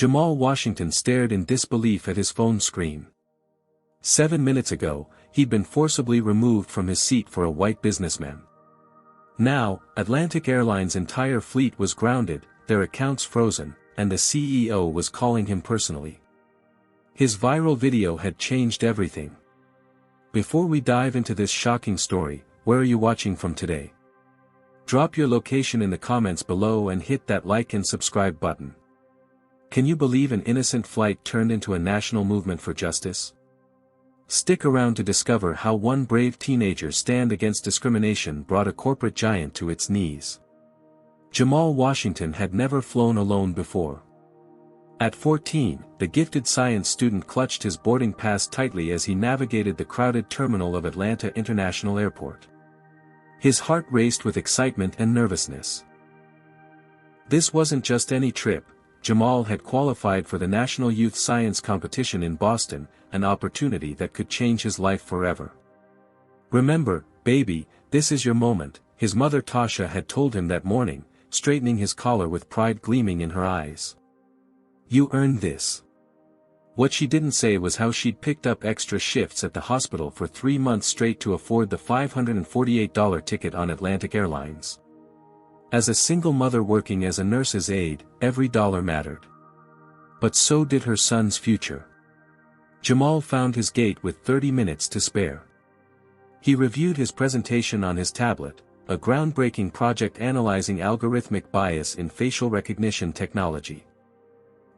Jamal Washington stared in disbelief at his phone screen. 7 minutes ago, he'd been forcibly removed from his seat for a white businessman. Now, Atlantic Airlines' entire fleet was grounded, their accounts frozen, and the CEO was calling him personally. His viral video had changed everything. Before we dive into this shocking story, where are you watching from today? Drop your location in the comments below and hit that like and subscribe button. Can you believe an innocent flight turned into a national movement for justice? Stick around to discover how one brave teenager's stand against discrimination brought a corporate giant to its knees. Jamal Washington had never flown alone before. At 14, the gifted science student clutched his boarding pass tightly as he navigated the crowded terminal of Atlanta International Airport. His heart raced with excitement and nervousness. This wasn't just any trip. Jamal had qualified for the National Youth Science Competition in Boston, an opportunity that could change his life forever. "Remember, baby, this is your moment," his mother Tasha had told him that morning, straightening his collar with pride gleaming in her eyes. "You earned this." What she didn't say was how she'd picked up extra shifts at the hospital for 3 months straight to afford the $548 ticket on Atlantic Airlines. As a single mother working as a nurse's aide, every dollar mattered. But so did her son's future. Jamal found his gate with 30 minutes to spare. He reviewed his presentation on his tablet, a groundbreaking project analyzing algorithmic bias in facial recognition technology.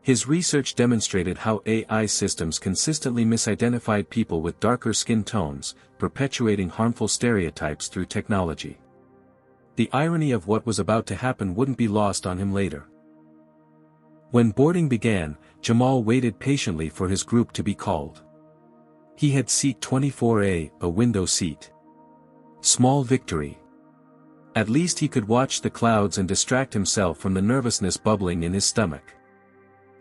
His research demonstrated how AI systems consistently misidentified people with darker skin tones, perpetuating harmful stereotypes through technology. The irony of what was about to happen wouldn't be lost on him later. When boarding began, Jamal waited patiently for his group to be called. He had seat 24A, a window seat. Small victory. At least he could watch the clouds and distract himself from the nervousness bubbling in his stomach.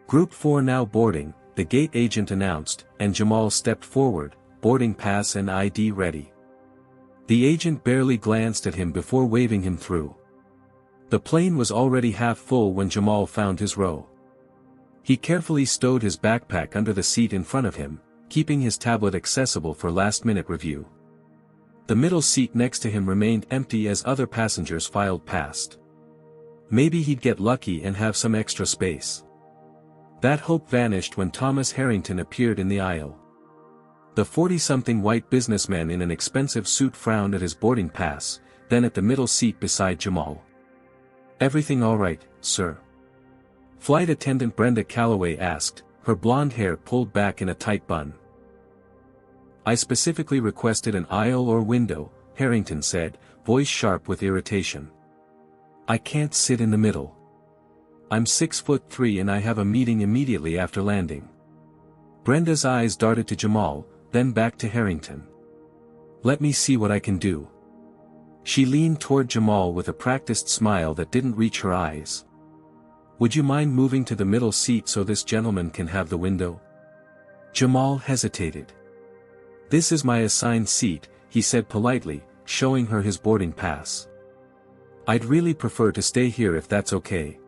"Group 4 now boarding," the gate agent announced, and Jamal stepped forward, boarding pass and ID ready. The agent barely glanced at him before waving him through. The plane was already half full when Jamal found his row. He carefully stowed his backpack under the seat in front of him, keeping his tablet accessible for last-minute review. The middle seat next to him remained empty as other passengers filed past. Maybe he'd get lucky and have some extra space. That hope vanished when Thomas Harrington appeared in the aisle. The 40-something white businessman in an expensive suit frowned at his boarding pass, then at the middle seat beside Jamal. "Everything all right, sir?" Flight attendant Brenda Calloway asked, her blonde hair pulled back in a tight bun. "I specifically requested an aisle or window," Harrington said, voice sharp with irritation. "I can't sit in the middle. I'm 6'3" and I have a meeting immediately after landing." Brenda's eyes darted to Jamal, then back to Harrington. "Let me see what I can do." She leaned toward Jamal with a practiced smile that didn't reach her eyes. "Would you mind moving to the middle seat so this gentleman can have the window?" Jamal hesitated. "This is my assigned seat," he said politely, showing her his boarding pass. "I'd really prefer to stay here if that's okay."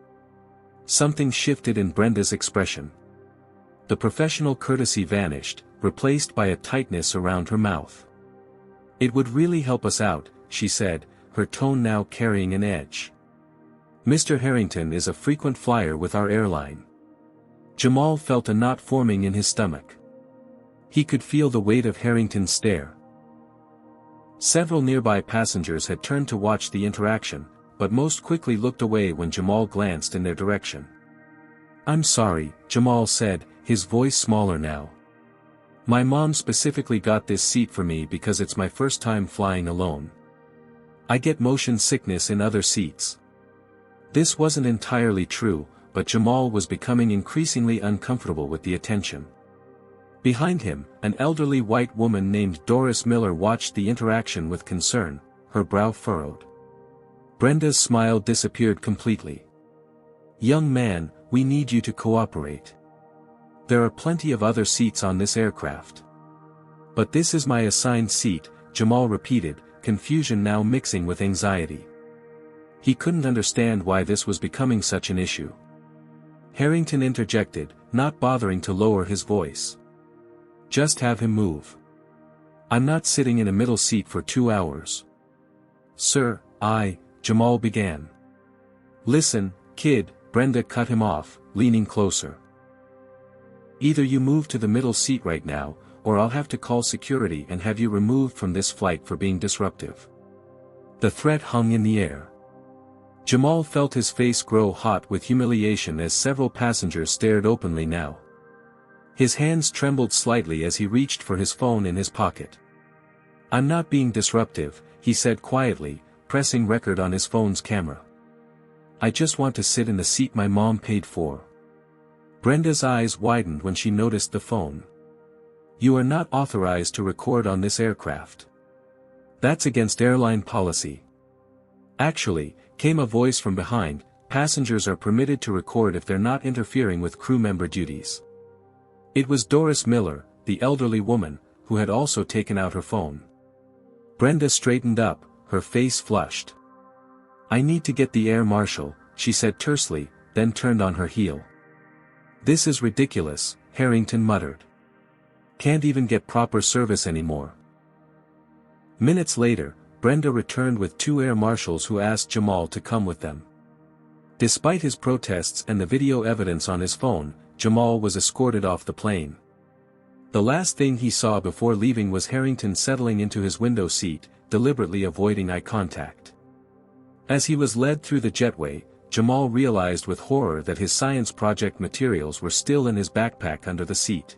Something shifted in Brenda's expression. The professional courtesy vanished, replaced by a tightness around her mouth. "It would really help us out," she said, her tone now carrying an edge. "Mr. Harrington is a frequent flyer with our airline." Jamal felt a knot forming in his stomach. He could feel the weight of Harrington's stare. Several nearby passengers had turned to watch the interaction, but most quickly looked away when Jamal glanced in their direction. "I'm sorry," Jamal said, his voice smaller now. "My mom specifically got this seat for me because it's my first time flying alone. I get motion sickness in other seats." This wasn't entirely true, but Jamal was becoming increasingly uncomfortable with the attention. Behind him, an elderly white woman named Doris Miller watched the interaction with concern, her brow furrowed. Brenda's smile disappeared completely. "Young man, we need you to cooperate. There are plenty of other seats on this aircraft." "But this is my assigned seat," Jamal repeated, confusion now mixing with anxiety. He couldn't understand why this was becoming such an issue. Harrington interjected, not bothering to lower his voice. Just have him move. I'm not sitting in a middle seat for 2 hours. Sir, Jamal began. Listen, kid, Brenda cut him off, leaning closer. Either you move to the middle seat right now, or I'll have to call security and have you removed from this flight for being disruptive. The threat hung in the air. Jamal felt his face grow hot with humiliation as several passengers stared openly now. His hands trembled slightly as he reached for his phone in his pocket. I'm not being disruptive, he said quietly, pressing record on his phone's camera. I just want to sit in the seat my mom paid for. Brenda's eyes widened when she noticed the phone. You are not authorized to record on this aircraft. That's against airline policy. Actually, came a voice from behind, passengers are permitted to record if they're not interfering with crew member duties. It was Doris Miller, the elderly woman, who had also taken out her phone. Brenda straightened up, her face flushed. I need to get the air marshal, she said tersely, then turned on her heel. This is ridiculous, Harrington muttered. Can't even get proper service anymore. Minutes later, Brenda returned with 2 air marshals who asked Jamal to come with them. Despite his protests and the video evidence on his phone, Jamal was escorted off the plane. The last thing he saw before leaving was Harrington settling into his window seat, deliberately avoiding eye contact. As he was led through the jetway, Jamal realized with horror that his science project materials were still in his backpack under the seat.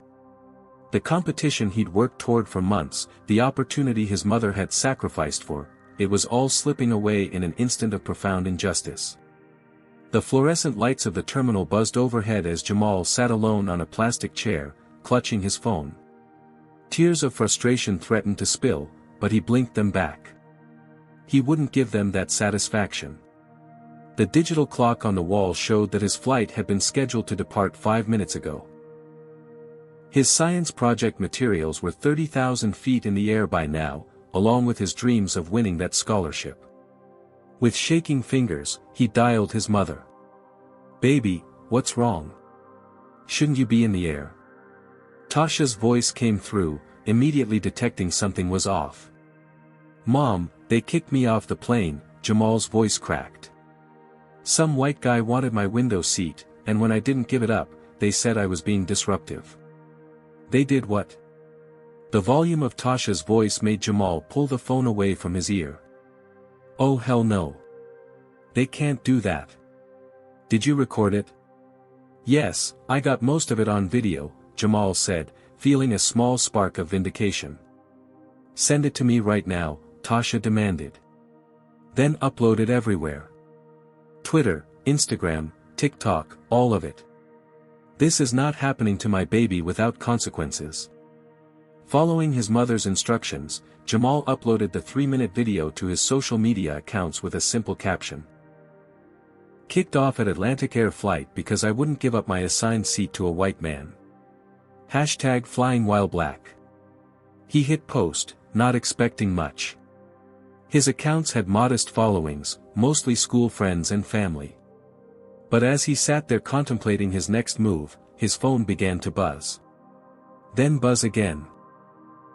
The competition he'd worked toward for months, the opportunity his mother had sacrificed for, it was all slipping away in an instant of profound injustice. The fluorescent lights of the terminal buzzed overhead as Jamal sat alone on a plastic chair, clutching his phone. Tears of frustration threatened to spill, but he blinked them back. He wouldn't give them that satisfaction. The digital clock on the wall showed that his flight had been scheduled to depart 5 minutes ago. His science project materials were 30,000 feet in the air by now, along with his dreams of winning that scholarship. With shaking fingers, he dialed his mother. Baby, what's wrong? Shouldn't you be in the air? Tasha's voice came through, immediately detecting something was off. Mom, they kicked me off the plane, Jamal's voice cracked. Some white guy wanted my window seat, and when I didn't give it up, they said I was being disruptive. They did what? The volume of Tasha's voice made Jamal pull the phone away from his ear. Oh hell no. They can't do that. Did you record it? Yes, I got most of it on video, Jamal said, feeling a small spark of vindication. Send it to me right now, Tasha demanded. Then upload it everywhere. Twitter, Instagram, TikTok, all of it. This is not happening to my baby without consequences. Following his mother's instructions, Jamal uploaded the 3-minute video to his social media accounts with a simple caption. Kicked off at Atlantic Air flight because I wouldn't give up my assigned seat to a white man. Hashtag flying while black. He hit post, not expecting much. His accounts had modest followings, mostly school friends and family. But as he sat there contemplating his next move, his phone began to buzz. Then buzz again.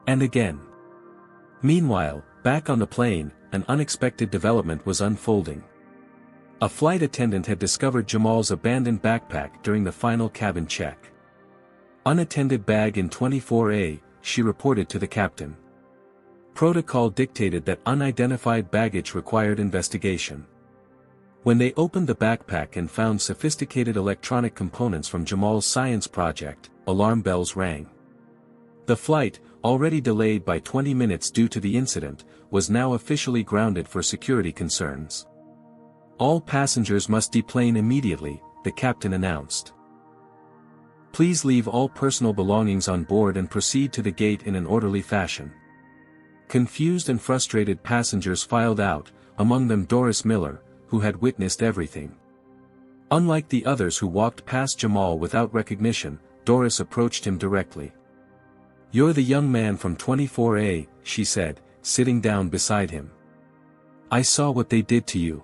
And again. Meanwhile, back on the plane, an unexpected development was unfolding. A flight attendant had discovered Jamal's abandoned backpack during the final cabin check. Unattended bag in 24A, she reported to the captain. Protocol dictated that unidentified baggage required investigation. When they opened the backpack and found sophisticated electronic components from Jamal's science project, alarm bells rang. The flight, already delayed by 20 minutes due to the incident, was now officially grounded for security concerns. All passengers must deplane immediately, the captain announced. Please leave all personal belongings on board and proceed to the gate in an orderly fashion. Confused and frustrated passengers filed out, among them Doris Miller, who had witnessed everything. Unlike the others who walked past Jamal without recognition, Doris approached him directly. You're the young man from 24A, she said, sitting down beside him. I saw what they did to you.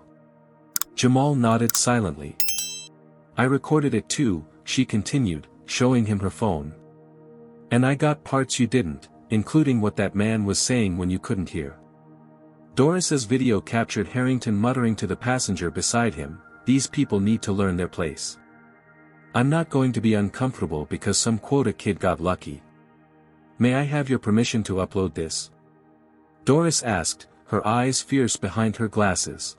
Jamal nodded silently. I recorded it too, she continued, showing him her phone. And I got parts you didn't, including what that man was saying when you couldn't hear. Doris's video captured Harrington muttering to the passenger beside him, "These people need to learn their place. I'm not going to be uncomfortable because some quota kid got lucky. May I have your permission to upload this?" Doris asked, her eyes fierce behind her glasses.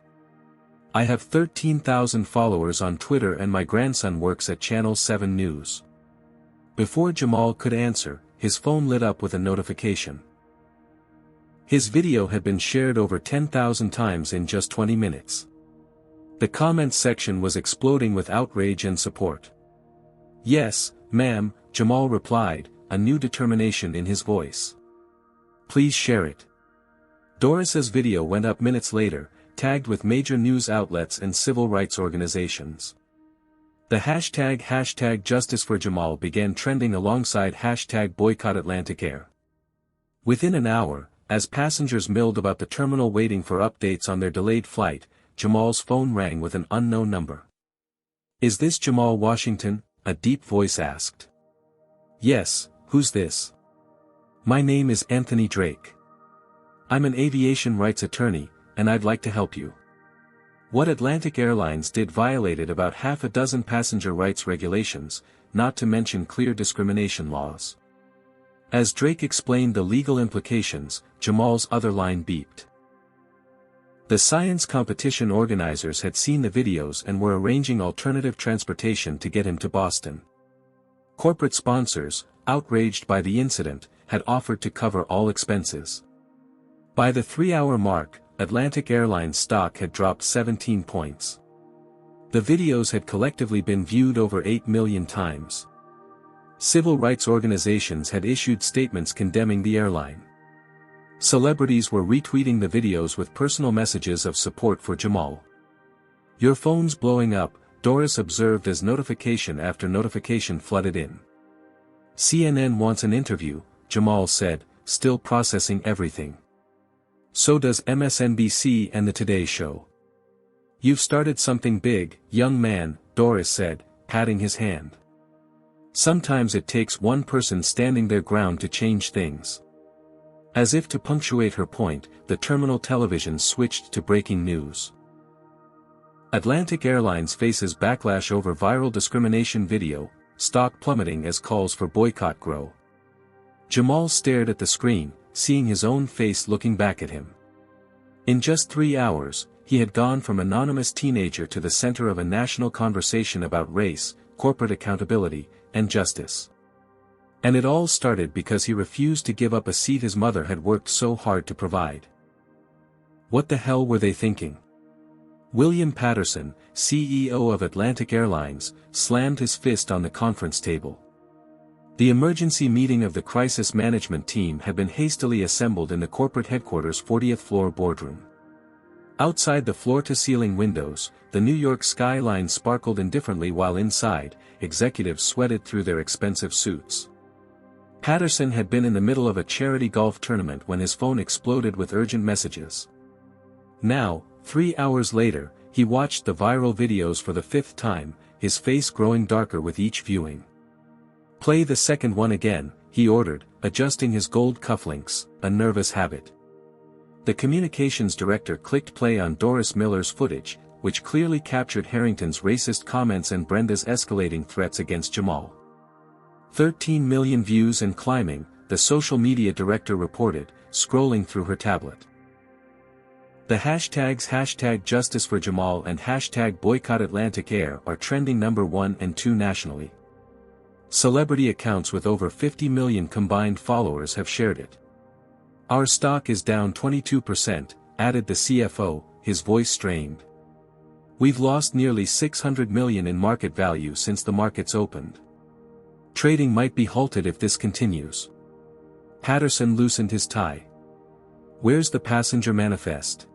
"I have 13,000 followers on Twitter and my grandson works at Channel 7 News." Before Jamal could answer, his phone lit up with a notification. His video had been shared over 10,000 times in just 20 minutes. The comments section was exploding with outrage and support. "Yes, ma'am," Jamal replied, a new determination in his voice. "Please share it." Doris's video went up minutes later, tagged with major news outlets and civil rights organizations. The hashtag Justice for Jamal began trending alongside hashtag Boycott Atlantic Air. Within an hour, as passengers milled about the terminal waiting for updates on their delayed flight, Jamal's phone rang with an unknown number. "Is this Jamal Washington?" a deep voice asked. "Yes, who's this?" "My name is Anthony Drake. I'm an aviation rights attorney, and I'd like to help you. What Atlantic Airlines did violated about half a dozen passenger rights regulations, not to mention clear discrimination laws." As Drake explained the legal implications, Jamal's other line beeped. The science competition organizers had seen the videos and were arranging alternative transportation to get him to Boston. Corporate sponsors, outraged by the incident, had offered to cover all expenses. By the 3-hour mark, Atlantic Airlines stock had dropped 17 points. The videos had collectively been viewed over 8 million times. Civil rights organizations had issued statements condemning the airline. Celebrities were retweeting the videos with personal messages of support for Jamal. "Your phone's blowing up," Doris observed as notification after notification flooded in. "CNN wants an interview," Jamal said, still processing everything. "So does MSNBC and the Today Show." "You've started something big, young man," Doris said, patting his hand. "Sometimes it takes one person standing their ground to change things." As if to punctuate her point, the terminal television switched to breaking news. Atlantic Airlines faces backlash over viral discrimination video, stock plummeting as calls for boycott grow. Jamal stared at the screen, seeing his own face looking back at him. In just 3 hours, he had gone from anonymous teenager to the center of a national conversation about race, corporate accountability, and justice. And it all started because he refused to give up a seat his mother had worked so hard to provide. What the hell were they thinking? William Patterson, CEO of Atlantic Airlines, slammed his fist on the conference table. The emergency meeting of the crisis management team had been hastily assembled in the corporate headquarters' 40th floor boardroom. Outside the floor-to-ceiling windows, the New York skyline sparkled indifferently while inside, executives sweated through their expensive suits. Patterson had been in the middle of a charity golf tournament when his phone exploded with urgent messages. Now, 3 hours later, he watched the viral videos for the 5th time, his face growing darker with each viewing. "Play the second one again," he ordered, adjusting his gold cufflinks, a nervous habit. The communications director clicked play on Doris Miller's footage, which clearly captured Harrington's racist comments and Brenda's escalating threats against Jamal. 13 million views and climbing, the social media director reported, scrolling through her tablet. The hashtags #Justice for Jamal and #Boycott Atlantic Air are trending number 1 and 2 nationally. Celebrity accounts with over 50 million combined followers have shared it. "Our stock is down 22%, added the CFO, his voice strained. "We've lost nearly 600 million in market value since the markets opened. Trading might be halted if this continues." Patterson loosened his tie. "Where's the passenger manifest?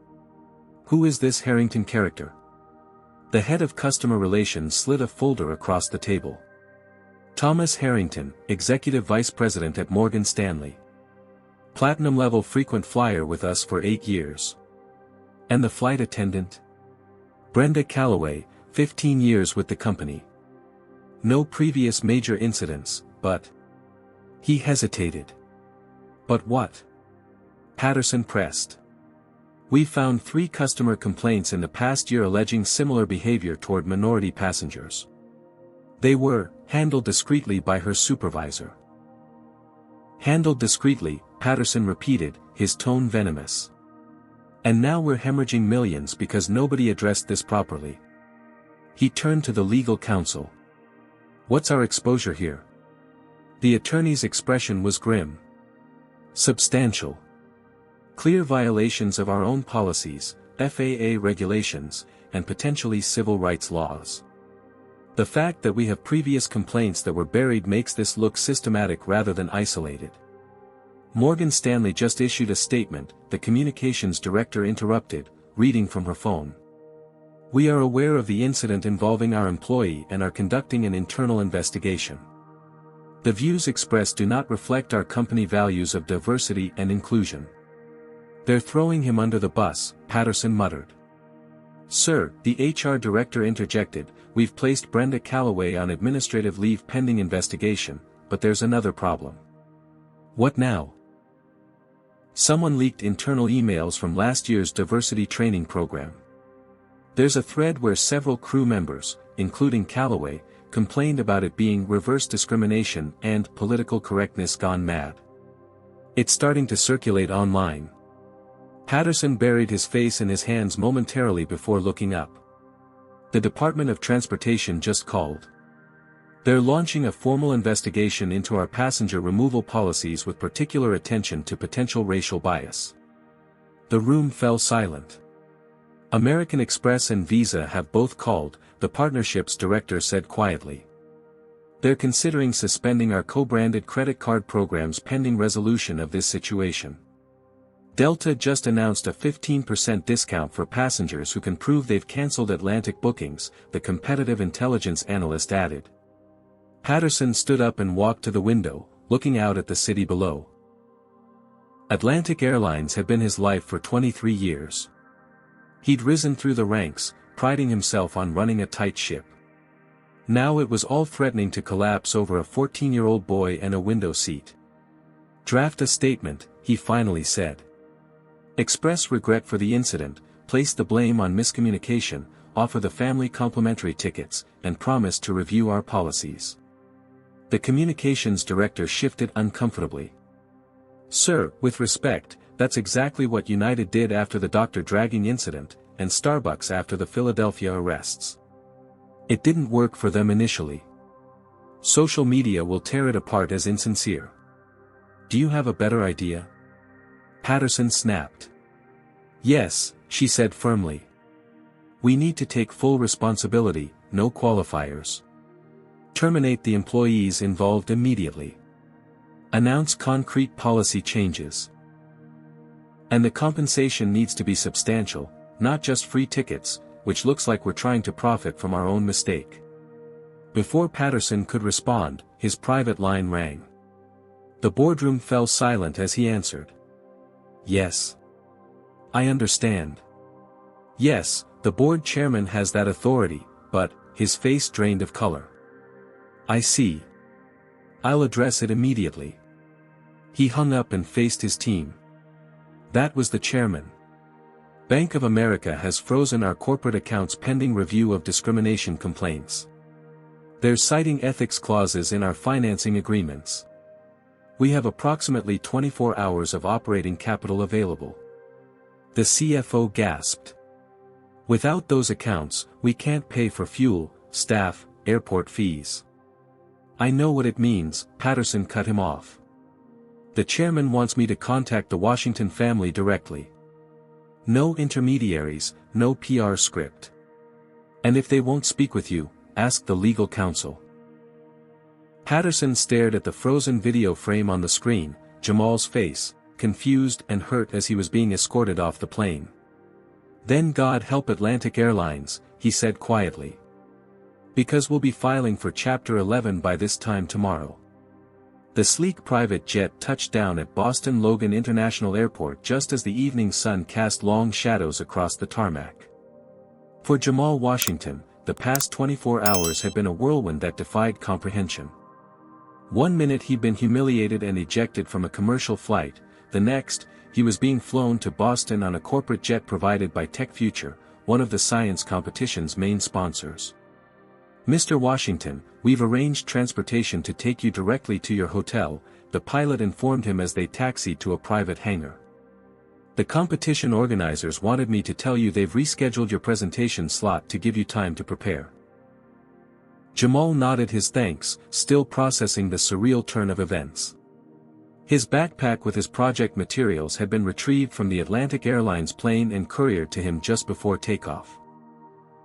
Who is this Harrington character?" The head of customer relations slid a folder across the table. "Thomas Harrington, Executive Vice President at Morgan Stanley. Platinum-level frequent flyer with us for 8 years. And the flight attendant? Brenda Calloway, 15 years with the company. No previous major incidents, but... He hesitated. But what? Patterson pressed. We found 3 customer complaints in the past year alleging similar behavior toward minority passengers. They were handled discreetly by her supervisor. Handled discreetly, Patterson repeated, his tone venomous. And now we're hemorrhaging millions because nobody addressed this properly. He turned to the legal counsel. What's our exposure here? The attorney's expression was grim. Substantial. Clear violations of our own policies, FAA regulations, and potentially civil rights laws. The fact that we have previous complaints that were buried makes this look systematic rather than isolated. Morgan Stanley just issued a statement, the communications director interrupted, reading from her phone. We are aware of the incident involving our employee and are conducting an internal investigation. The views expressed do not reflect our company values of diversity and inclusion. They're throwing him under the bus, Patterson muttered. Sir, the HR director interjected, we've placed Brenda Calloway on administrative leave pending investigation, but there's another problem. What now? Someone leaked internal emails from last year's diversity training program. There's a thread where several crew members, including Calloway, complained about it being reverse discrimination and political correctness gone mad. It's starting to circulate online. Patterson buried his face in his hands momentarily before looking up. The Department of Transportation just called. They're launching a formal investigation into our passenger removal policies with particular attention to potential racial bias. The room fell silent. American Express and Visa have both called, the partnership's director said quietly. They're considering suspending our co-branded credit card programs pending resolution of this situation. Delta just announced a 15% discount for passengers who can prove they've canceled Atlantic bookings, the competitive intelligence analyst added. Patterson stood up and walked to the window, looking out at the city below. Atlantic Airlines had been his life for 23 years. He'd risen through the ranks, priding himself on running a tight ship. Now it was all threatening to collapse over a 14-year-old boy and a window seat. Draft a statement, he finally said. Express regret for the incident, place the blame on miscommunication, offer the family complimentary tickets, and promise to review our policies. The communications director shifted uncomfortably. Sir, with respect, that's exactly what United did after the doctor dragging incident, and Starbucks after the Philadelphia arrests. It didn't work for them initially. Social media will tear it apart as insincere. Do you have a better idea? Patterson snapped. Yes, she said firmly. We need to take full responsibility, no qualifiers. Terminate the employees involved immediately. Announce concrete policy changes. And the compensation needs to be substantial, not just free tickets, which looks like we're trying to profit from our own mistake. Before Patterson could respond, his private line rang. The boardroom fell silent as he answered. Yes. I understand. Yes, the board chairman has that authority, but, his face drained of color. I see. I'll address it immediately. He hung up and faced his team. That was the chairman. Bank of America has frozen our corporate accounts pending review of discrimination complaints. They're citing ethics clauses in our financing agreements. We have approximately 24 hours of operating capital available. The CFO gasped. Without those accounts, we can't pay for fuel, staff, airport fees. I know what it means, Patterson cut him off. The chairman wants me to contact the Washington family directly. No intermediaries, no PR script. And if they won't speak with you, ask the legal counsel. Patterson stared at the frozen video frame on the screen, Jamal's face, confused and hurt as he was being escorted off the plane. Then God help Atlantic Airlines, he said quietly. Because we'll be filing for Chapter 11 by this time tomorrow. The sleek private jet touched down at Boston Logan International Airport just as the evening sun cast long shadows across the tarmac. For Jamal Washington, the past 24 hours had been a whirlwind that defied comprehension. One minute he'd been humiliated and ejected from a commercial flight, the next, he was being flown to Boston on a corporate jet provided by TechFuture, one of the science competition's main sponsors. "Mr. Washington, we've arranged transportation to take you directly to your hotel," the pilot informed him as they taxied to a private hangar. "The competition organizers wanted me to tell you they've rescheduled your presentation slot to give you time to prepare." Jamal nodded his thanks, still processing the surreal turn of events. His backpack with his project materials had been retrieved from the Atlantic Airlines plane and couriered to him just before takeoff.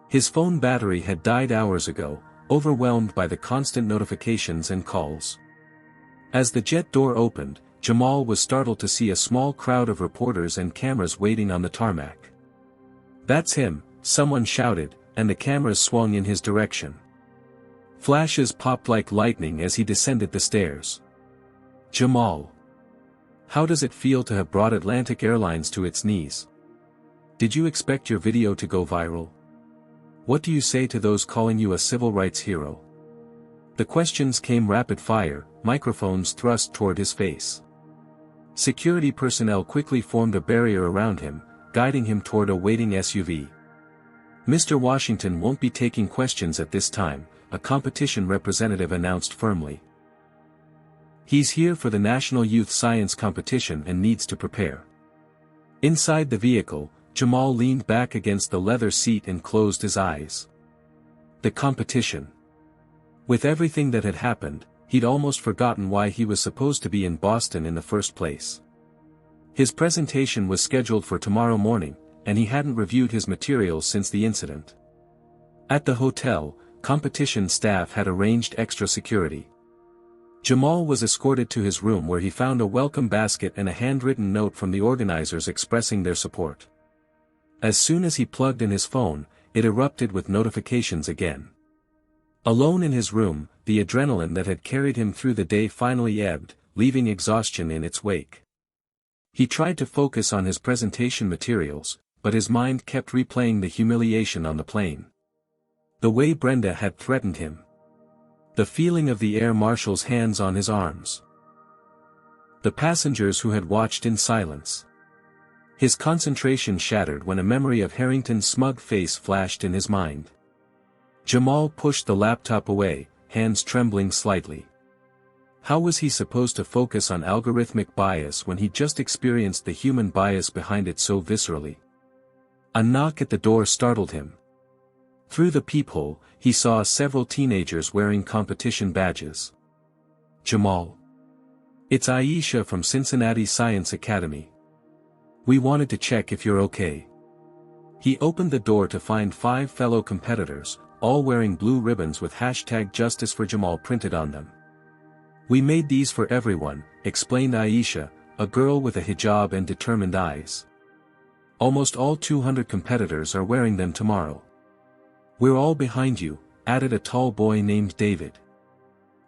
His phone battery had died hours ago, overwhelmed by the constant notifications and calls. As the jet door opened, Jamal was startled to see a small crowd of reporters and cameras waiting on the tarmac. "That's him," someone shouted, and the cameras swung in his direction. Flashes popped like lightning as he descended the stairs. "Jamal. How does it feel to have brought Atlantic Airlines to its knees? Did you expect your video to go viral? What do you say to those calling you a civil rights hero?" The questions came rapid fire, microphones thrust toward his face. Security personnel quickly formed a barrier around him, guiding him toward a waiting SUV. "Mr. Washington won't be taking questions at this time," a competition representative announced firmly. "He's here for the National Youth Science Competition and needs to prepare." Inside the vehicle, Jamal leaned back against the leather seat and closed his eyes. The competition. With everything that had happened, he'd almost forgotten why he was supposed to be in Boston in the first place. His presentation was scheduled for tomorrow morning, and he hadn't reviewed his materials since the incident. At the hotel, competition staff had arranged extra security. Jamal was escorted to his room where he found a welcome basket and a handwritten note from the organizers expressing their support. As soon as he plugged in his phone, it erupted with notifications again. Alone in his room, the adrenaline that had carried him through the day finally ebbed, leaving exhaustion in its wake. He tried to focus on his presentation materials, but his mind kept replaying the humiliation on the plane. The way Brenda had threatened him. The feeling of the air marshal's hands on his arms. The passengers who had watched in silence. His concentration shattered when a memory of Harrington's smug face flashed in his mind. Jamal pushed the laptop away, hands trembling slightly. How was he supposed to focus on algorithmic bias when he just experienced the human bias behind it so viscerally? A knock at the door startled him. Through the peephole, he saw several teenagers wearing competition badges. "Jamal. It's Aisha from Cincinnati Science Academy. We wanted to check if you're okay." He opened the door to find 5 fellow competitors, all wearing blue ribbons with #JusticeForJamal printed on them. "We made these for everyone," explained Aisha, a girl with a hijab and determined eyes. "Almost all 200 competitors are wearing them tomorrow. We're all behind you," added a tall boy named David.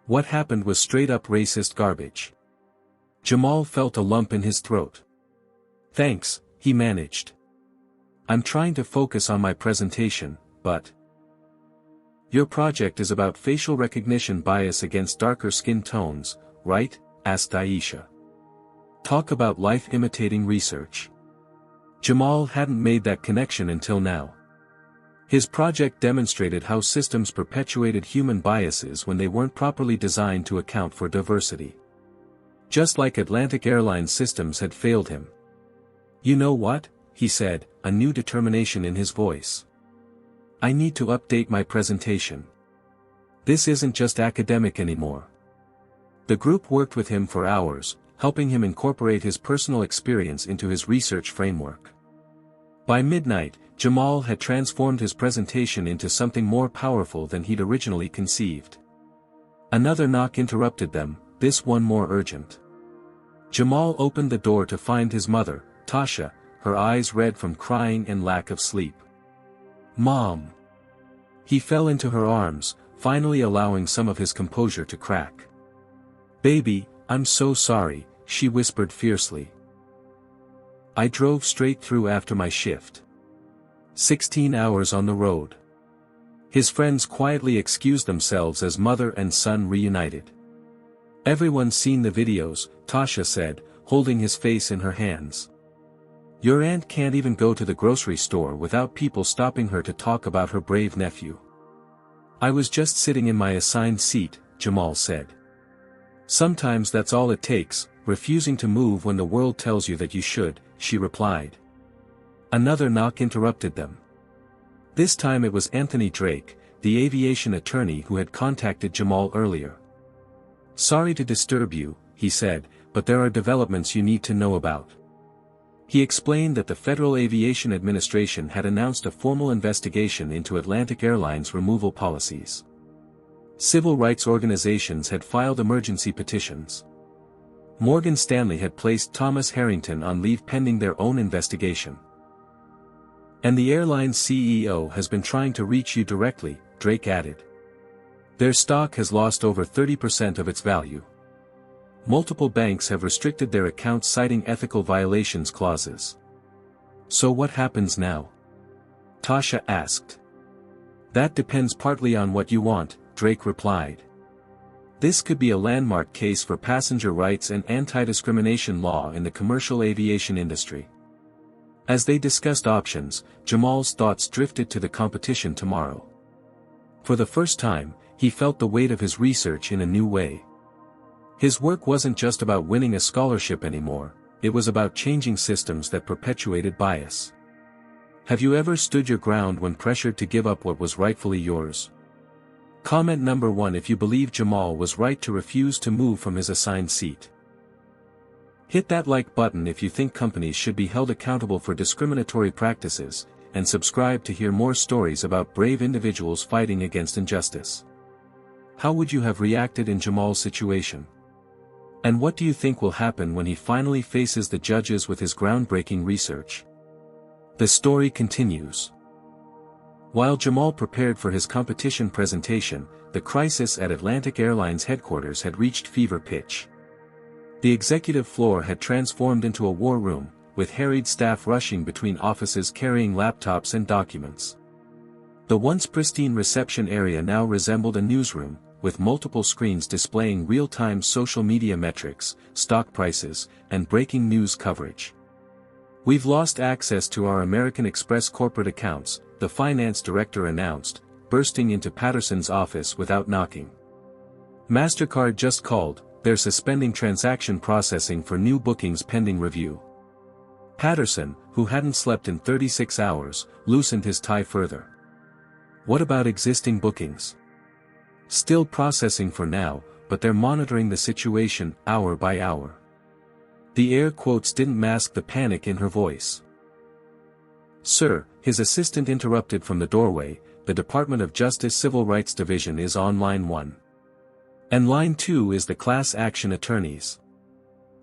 What happened was straight-up racist garbage. Jamal felt a lump in his throat. "Thanks," he managed. "I'm trying to focus on my presentation, but..." "Your project is about facial recognition bias against darker skin tones, right?" asked Aisha. "Talk about life-imitating research." Jamal hadn't made that connection until now. His project demonstrated how systems perpetuated human biases when they weren't properly designed to account for diversity. Just like Atlantic Airlines systems had failed him. "You know what?" he said, a new determination in his voice. "I need to update my presentation. This isn't just academic anymore." The group worked with him for hours, helping him incorporate his personal experience into his research framework. By midnight, Jamal had transformed his presentation into something more powerful than he'd originally conceived. Another knock interrupted them, this one more urgent. Jamal opened the door to find his mother, Tasha, her eyes red from crying and lack of sleep. "Mom!" He fell into her arms, finally allowing some of his composure to crack. "Baby, I'm so sorry," she whispered fiercely. "I drove straight through after my shift. 16 hours on the road. His friends quietly excused themselves as mother and son reunited. "Everyone's seen the videos," Tasha said, holding his face in her hands. "Your aunt can't even go to the grocery store without people stopping her to talk about her brave nephew." "I was just sitting in my assigned seat," Jamal said. "Sometimes that's all it takes, refusing to move when the world tells you that you should," she replied. Another knock interrupted them. This time it was Anthony Drake, the aviation attorney who had contacted Jamal earlier. "Sorry to disturb you," he said, "but there are developments you need to know about." He explained that the Federal Aviation Administration had announced a formal investigation into Atlantic Airlines removal policies. Civil rights organizations had filed emergency petitions. Morgan Stanley had placed Thomas Harrington on leave pending their own investigation. "And the airline's CEO has been trying to reach you directly," Drake added. "Their stock has lost over 30% of its value. Multiple banks have restricted their accounts citing ethical violations clauses." "So what happens now?" Tasha asked. "That depends partly on what you want," Drake replied. "This could be a landmark case for passenger rights and anti-discrimination law in the commercial aviation industry." As they discussed options, Jamal's thoughts drifted to the competition tomorrow. For the first time, he felt the weight of his research in a new way. His work wasn't just about winning a scholarship anymore, it was about changing systems that perpetuated bias. Have you ever stood your ground when pressured to give up what was rightfully yours? Comment number 1 if you believe Jamal was right to refuse to move from his assigned seat. Hit that like button if you think companies should be held accountable for discriminatory practices, and subscribe to hear more stories about brave individuals fighting against injustice. How would you have reacted in Jamal's situation? And what do you think will happen when he finally faces the judges with his groundbreaking research? The story continues. While Jamal prepared for his competition presentation, the crisis at Atlantic Airlines headquarters had reached fever pitch. The executive floor had transformed into a war room, with harried staff rushing between offices carrying laptops and documents. The once pristine reception area now resembled a newsroom, with multiple screens displaying real-time social media metrics, stock prices, and breaking news coverage. "We've lost access to our American Express corporate accounts," the finance director announced, bursting into Patterson's office without knocking. "MasterCard just called, they're suspending transaction processing for new bookings pending review." Patterson, who hadn't slept in 36 hours, loosened his tie further. "What about existing bookings?" "Still processing for now, but they're monitoring the situation hour by hour." The air quotes didn't mask the panic in her voice. "Sir," his assistant interrupted from the doorway, "the Department of Justice Civil Rights Division is on line 1. And line 2 is the class action attorneys."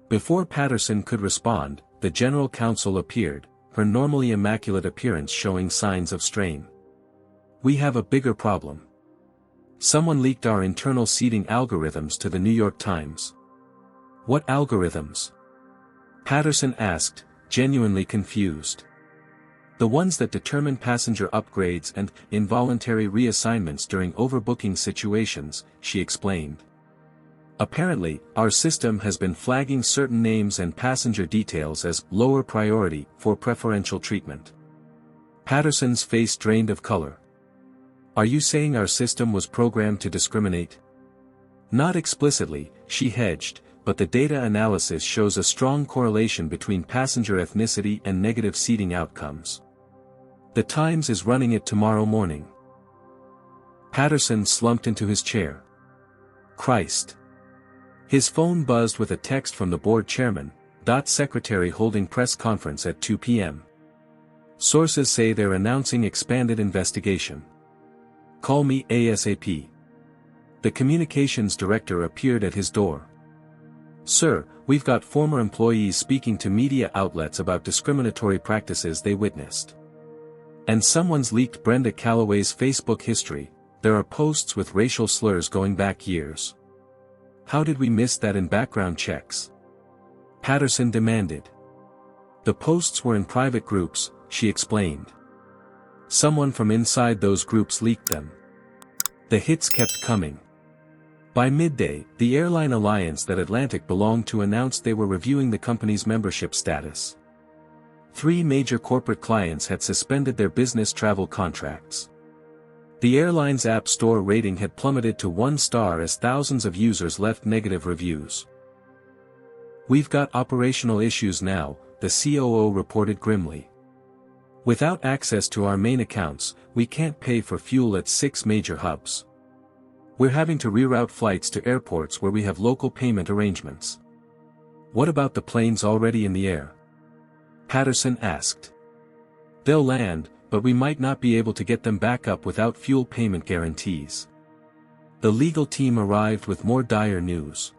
Before Patterson could respond, the general counsel appeared, her normally immaculate appearance showing signs of strain. "We have a bigger problem. Someone leaked our internal seating algorithms to the New York Times." "What algorithms?" Patterson asked, genuinely confused. "The ones that determine passenger upgrades and involuntary reassignments during overbooking situations," she explained. "Apparently, our system has been flagging certain names and passenger details as lower priority for preferential treatment." Patterson's face drained of color. "Are you saying our system was programmed to discriminate?" "Not explicitly," she hedged, "but the data analysis shows a strong correlation between passenger ethnicity and negative seating outcomes. The Times is running it tomorrow morning." Patterson slumped into his chair. Christ. His phone buzzed with a text from the board chairman, secretary holding press conference at 2 p.m. "Sources say they're announcing expanded investigation. Call me ASAP." The communications director appeared at his door. "Sir, we've got former employees speaking to media outlets about discriminatory practices they witnessed. And someone's leaked Brenda Calloway's Facebook history. There are posts with racial slurs going back years." "How did we miss that in background checks?" Patterson demanded. "The posts were in private groups," she explained. "Someone from inside those groups leaked them." The hits kept coming. By midday, the airline alliance that Atlantic belonged to announced they were reviewing the company's membership status. 3 major corporate clients had suspended their business travel contracts. The airline's app store rating had plummeted to 1 star as thousands of users left negative reviews. "We've got operational issues now," the COO reported grimly. "Without access to our main accounts, we can't pay for fuel at 6 major hubs. We're having to reroute flights to airports where we have local payment arrangements." "What about the planes already in the air?" Patterson asked. "They'll land, but we might not be able to get them back up without fuel payment guarantees." The legal team arrived with more dire news.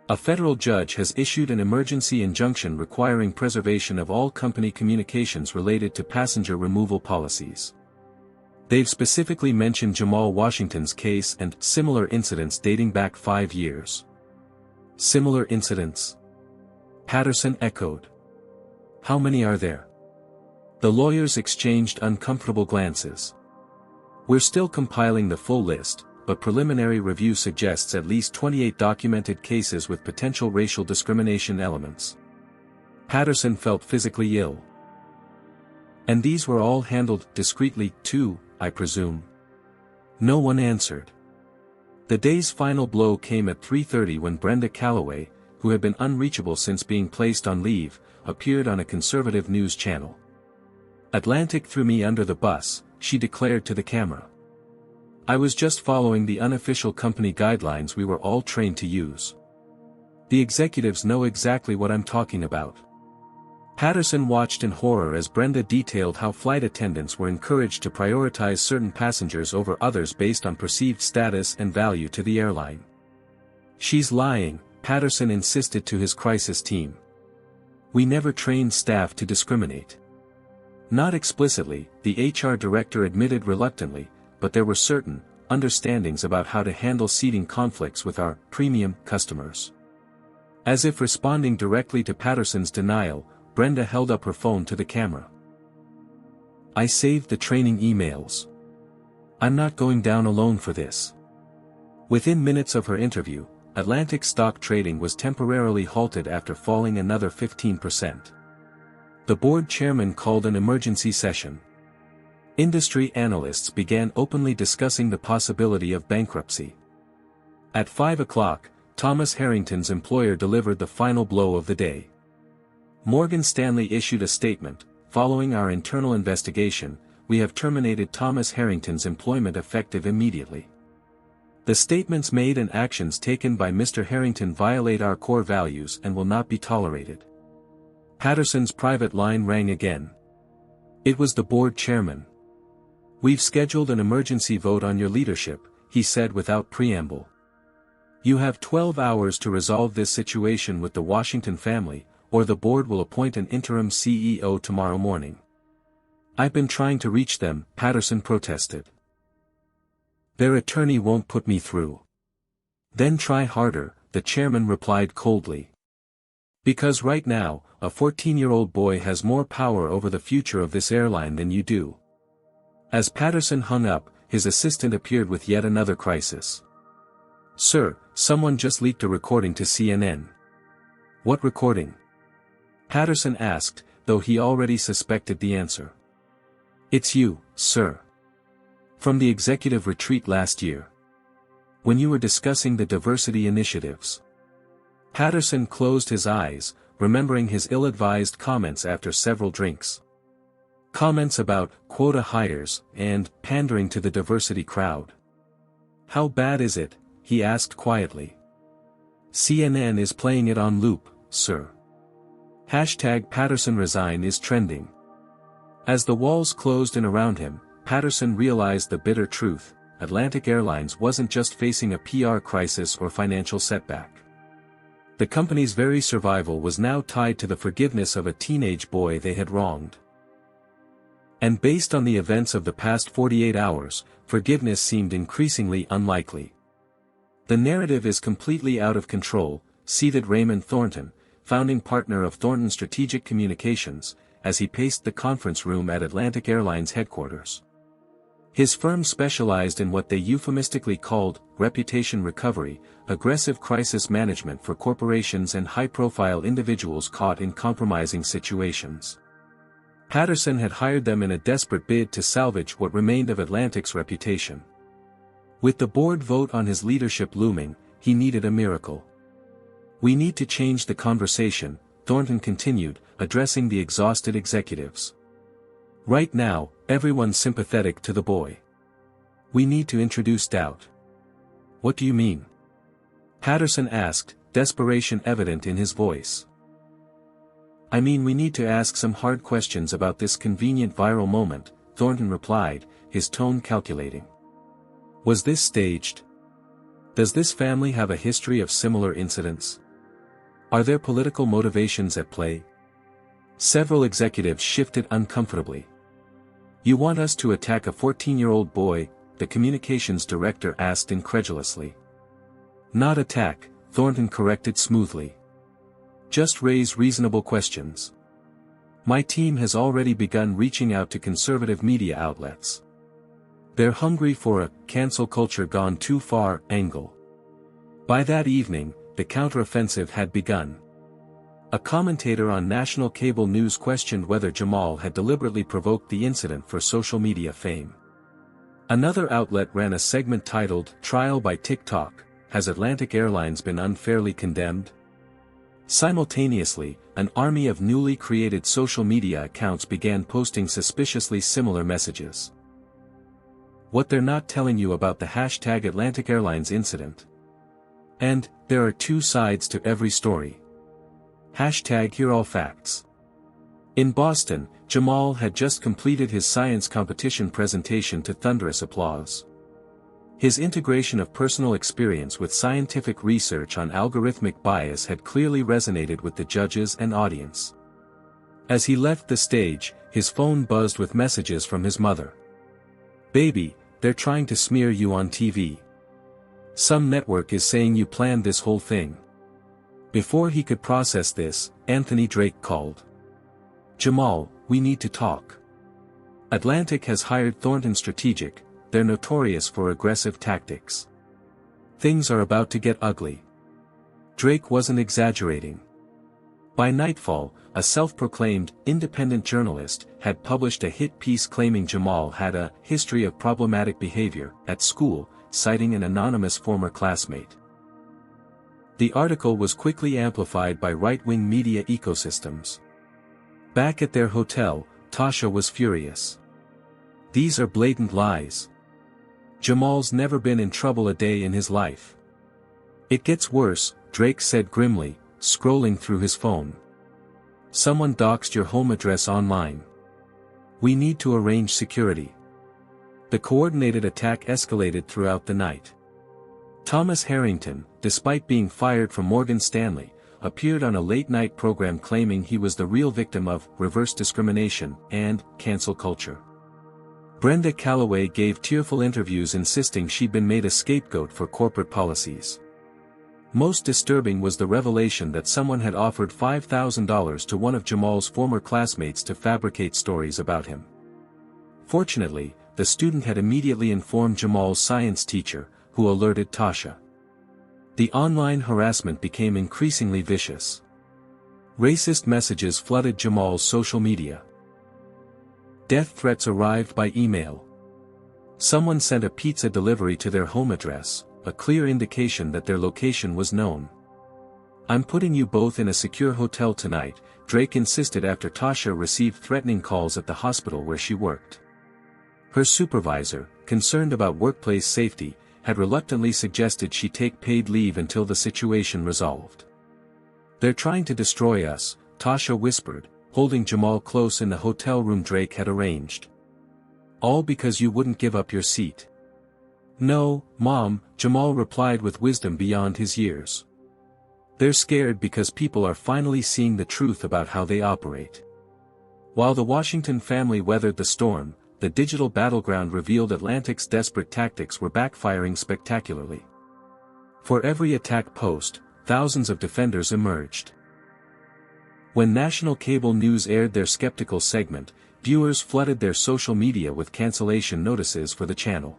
A federal judge has issued an emergency injunction requiring preservation of all company communications related to passenger removal policies. They've specifically mentioned Jamal Washington's case and similar incidents dating back 5 years. "Similar incidents?" Patterson echoed. "How many are there?" The lawyers exchanged uncomfortable glances. "We're still compiling the full list, but preliminary review suggests at least 28 documented cases with potential racial discrimination elements." Patterson felt physically ill. "And these were all handled discreetly, too, I presume?" No one answered. The day's final blow came at 3:30 when Brenda Calloway, who had been unreachable since being placed on leave, appeared on a conservative news channel. "Atlantic threw me under the bus," she declared to the camera. "I was just following the unofficial company guidelines we were all trained to use. The executives know exactly what I'm talking about." Patterson watched in horror as Brenda detailed how flight attendants were encouraged to prioritize certain passengers over others based on perceived status and value to the airline. "She's lying," Patterson insisted to his crisis team. "We never trained staff to discriminate." Not explicitly, the HR director admitted reluctantly, but there were certain understandings about how to handle seating conflicts with our premium customers. As if responding directly to Patterson's denial, Brenda held up her phone to the camera. "I saved the training emails. I'm not going down alone for this." Within minutes of her interview, Atlantic stock trading was temporarily halted after falling another 15%. The board chairman called an emergency session. Industry analysts began openly discussing the possibility of bankruptcy. At 5 o'clock, Thomas Harrington's employer delivered the final blow of the day. Morgan Stanley issued a statement, "Following our internal investigation, we have terminated Thomas Harrington's employment effective immediately. The statements made and actions taken by Mr. Harrington violate our core values and will not be tolerated." Patterson's private line rang again. It was the board chairman. "We've scheduled an emergency vote on your leadership," he said without preamble. "You have 12 hours to resolve this situation with the Washington family, or the board will appoint an interim CEO tomorrow morning." "I've been trying to reach them," Patterson protested. "Their attorney won't put me through." "Then try harder," the chairman replied coldly. "Because right now, a 14-year-old boy has more power over the future of this airline than you do." As Patterson hung up, his assistant appeared with yet another crisis. "Sir, someone just leaked a recording to CNN." "What recording?" Patterson asked, though he already suspected the answer. "It's you, sir. From the executive retreat last year. When you were discussing the diversity initiatives." Patterson closed his eyes, remembering his ill-advised comments after several drinks. Comments about quota hires and pandering to the diversity crowd. "How bad is it?" he asked quietly. "CNN is playing it on loop, sir. #PattersonResign is trending." As the walls closed in around him, Patterson realized the bitter truth: Atlantic Airlines wasn't just facing a PR crisis or financial setback. The company's very survival was now tied to the forgiveness of a teenage boy they had wronged. And based on the events of the past 48 hours, forgiveness seemed increasingly unlikely. "The narrative is completely out of control," seethed Raymond Thornton, founding partner of Thornton Strategic Communications, as he paced the conference room at Atlantic Airlines headquarters. His firm specialized in what they euphemistically called reputation recovery, aggressive crisis management for corporations and high-profile individuals caught in compromising situations. Patterson had hired them in a desperate bid to salvage what remained of Atlantic's reputation. With the board vote on his leadership looming, he needed a miracle. "We need to change the conversation," Thornton continued, addressing the exhausted executives. "Right now, everyone's sympathetic to the boy. We need to introduce doubt." "What do you mean?" Patterson asked, desperation evident in his voice. "I mean we need to ask some hard questions about this convenient viral moment," Thornton replied, his tone calculating. "Was this staged? Does this family have a history of similar incidents? Are there political motivations at play?" Several executives shifted uncomfortably. "You want us to attack a 14-year-old boy?" the communications director asked incredulously. "Not attack," Thornton corrected smoothly. "Just raise reasonable questions. My team has already begun reaching out to conservative media outlets. They're hungry for a cancel culture gone too far angle." By that evening, the counteroffensive had begun. A commentator on national cable news questioned whether Jamal had deliberately provoked the incident for social media fame. Another outlet ran a segment titled, "Trial by TikTok, Has Atlantic Airlines Been Unfairly Condemned?" Simultaneously, an army of newly created social media accounts began posting suspiciously similar messages. "What they're not telling you about the hashtag Atlantic Airlines incident." And, "There are two sides to every story." Hashtag Hear All Facts. In Boston, Jamal had just completed his science competition presentation to thunderous applause. His integration of personal experience with scientific research on algorithmic bias had clearly resonated with the judges and audience. As he left the stage, his phone buzzed with messages from his mother. "Baby, they're trying to smear you on TV. Some network is saying you planned this whole thing." Before he could process this, Anthony Drake called. "Jamal, we need to talk. Atlantic has hired Thornton Strategic, they're notorious for aggressive tactics. Things are about to get ugly." Drake wasn't exaggerating. By nightfall, a self-proclaimed, independent journalist had published a hit piece claiming Jamal had a history of problematic behavior at school, citing an anonymous former classmate. The article was quickly amplified by right-wing media ecosystems. Back at their hotel, Tasha was furious. "These are blatant lies. Jamal's never been in trouble a day in his life." "It gets worse," Drake said grimly, scrolling through his phone. "Someone doxed your home address online. We need to arrange security." The coordinated attack escalated throughout the night. Thomas Harrington, despite being fired from Morgan Stanley, appeared on a late-night program claiming he was the real victim of reverse discrimination and cancel culture. Brenda Calloway gave tearful interviews insisting she'd been made a scapegoat for corporate policies. Most disturbing was the revelation that someone had offered $5,000 to one of Jamal's former classmates to fabricate stories about him. Fortunately, the student had immediately informed Jamal's science teacher, who alerted Tasha. The online harassment became increasingly vicious. Racist messages flooded Jamal's social media. Death threats arrived by email. Someone sent a pizza delivery to their home address, a clear indication that their location was known. "I'm putting you both in a secure hotel tonight," Drake insisted after Tasha received threatening calls at the hospital where she worked. Her supervisor, concerned about workplace safety, had reluctantly suggested she take paid leave until the situation resolved. "They're trying to destroy us," Tasha whispered, holding Jamal close in the hotel room Drake had arranged. "All because you wouldn't give up your seat." "No, Mom," Jamal replied with wisdom beyond his years. "They're scared because people are finally seeing the truth about how they operate." While the Washington family weathered the storm, the digital battleground revealed Atlantic's desperate tactics were backfiring spectacularly. For every attack post, thousands of defenders emerged. When national cable news aired their skeptical segment, viewers flooded their social media with cancellation notices for the channel.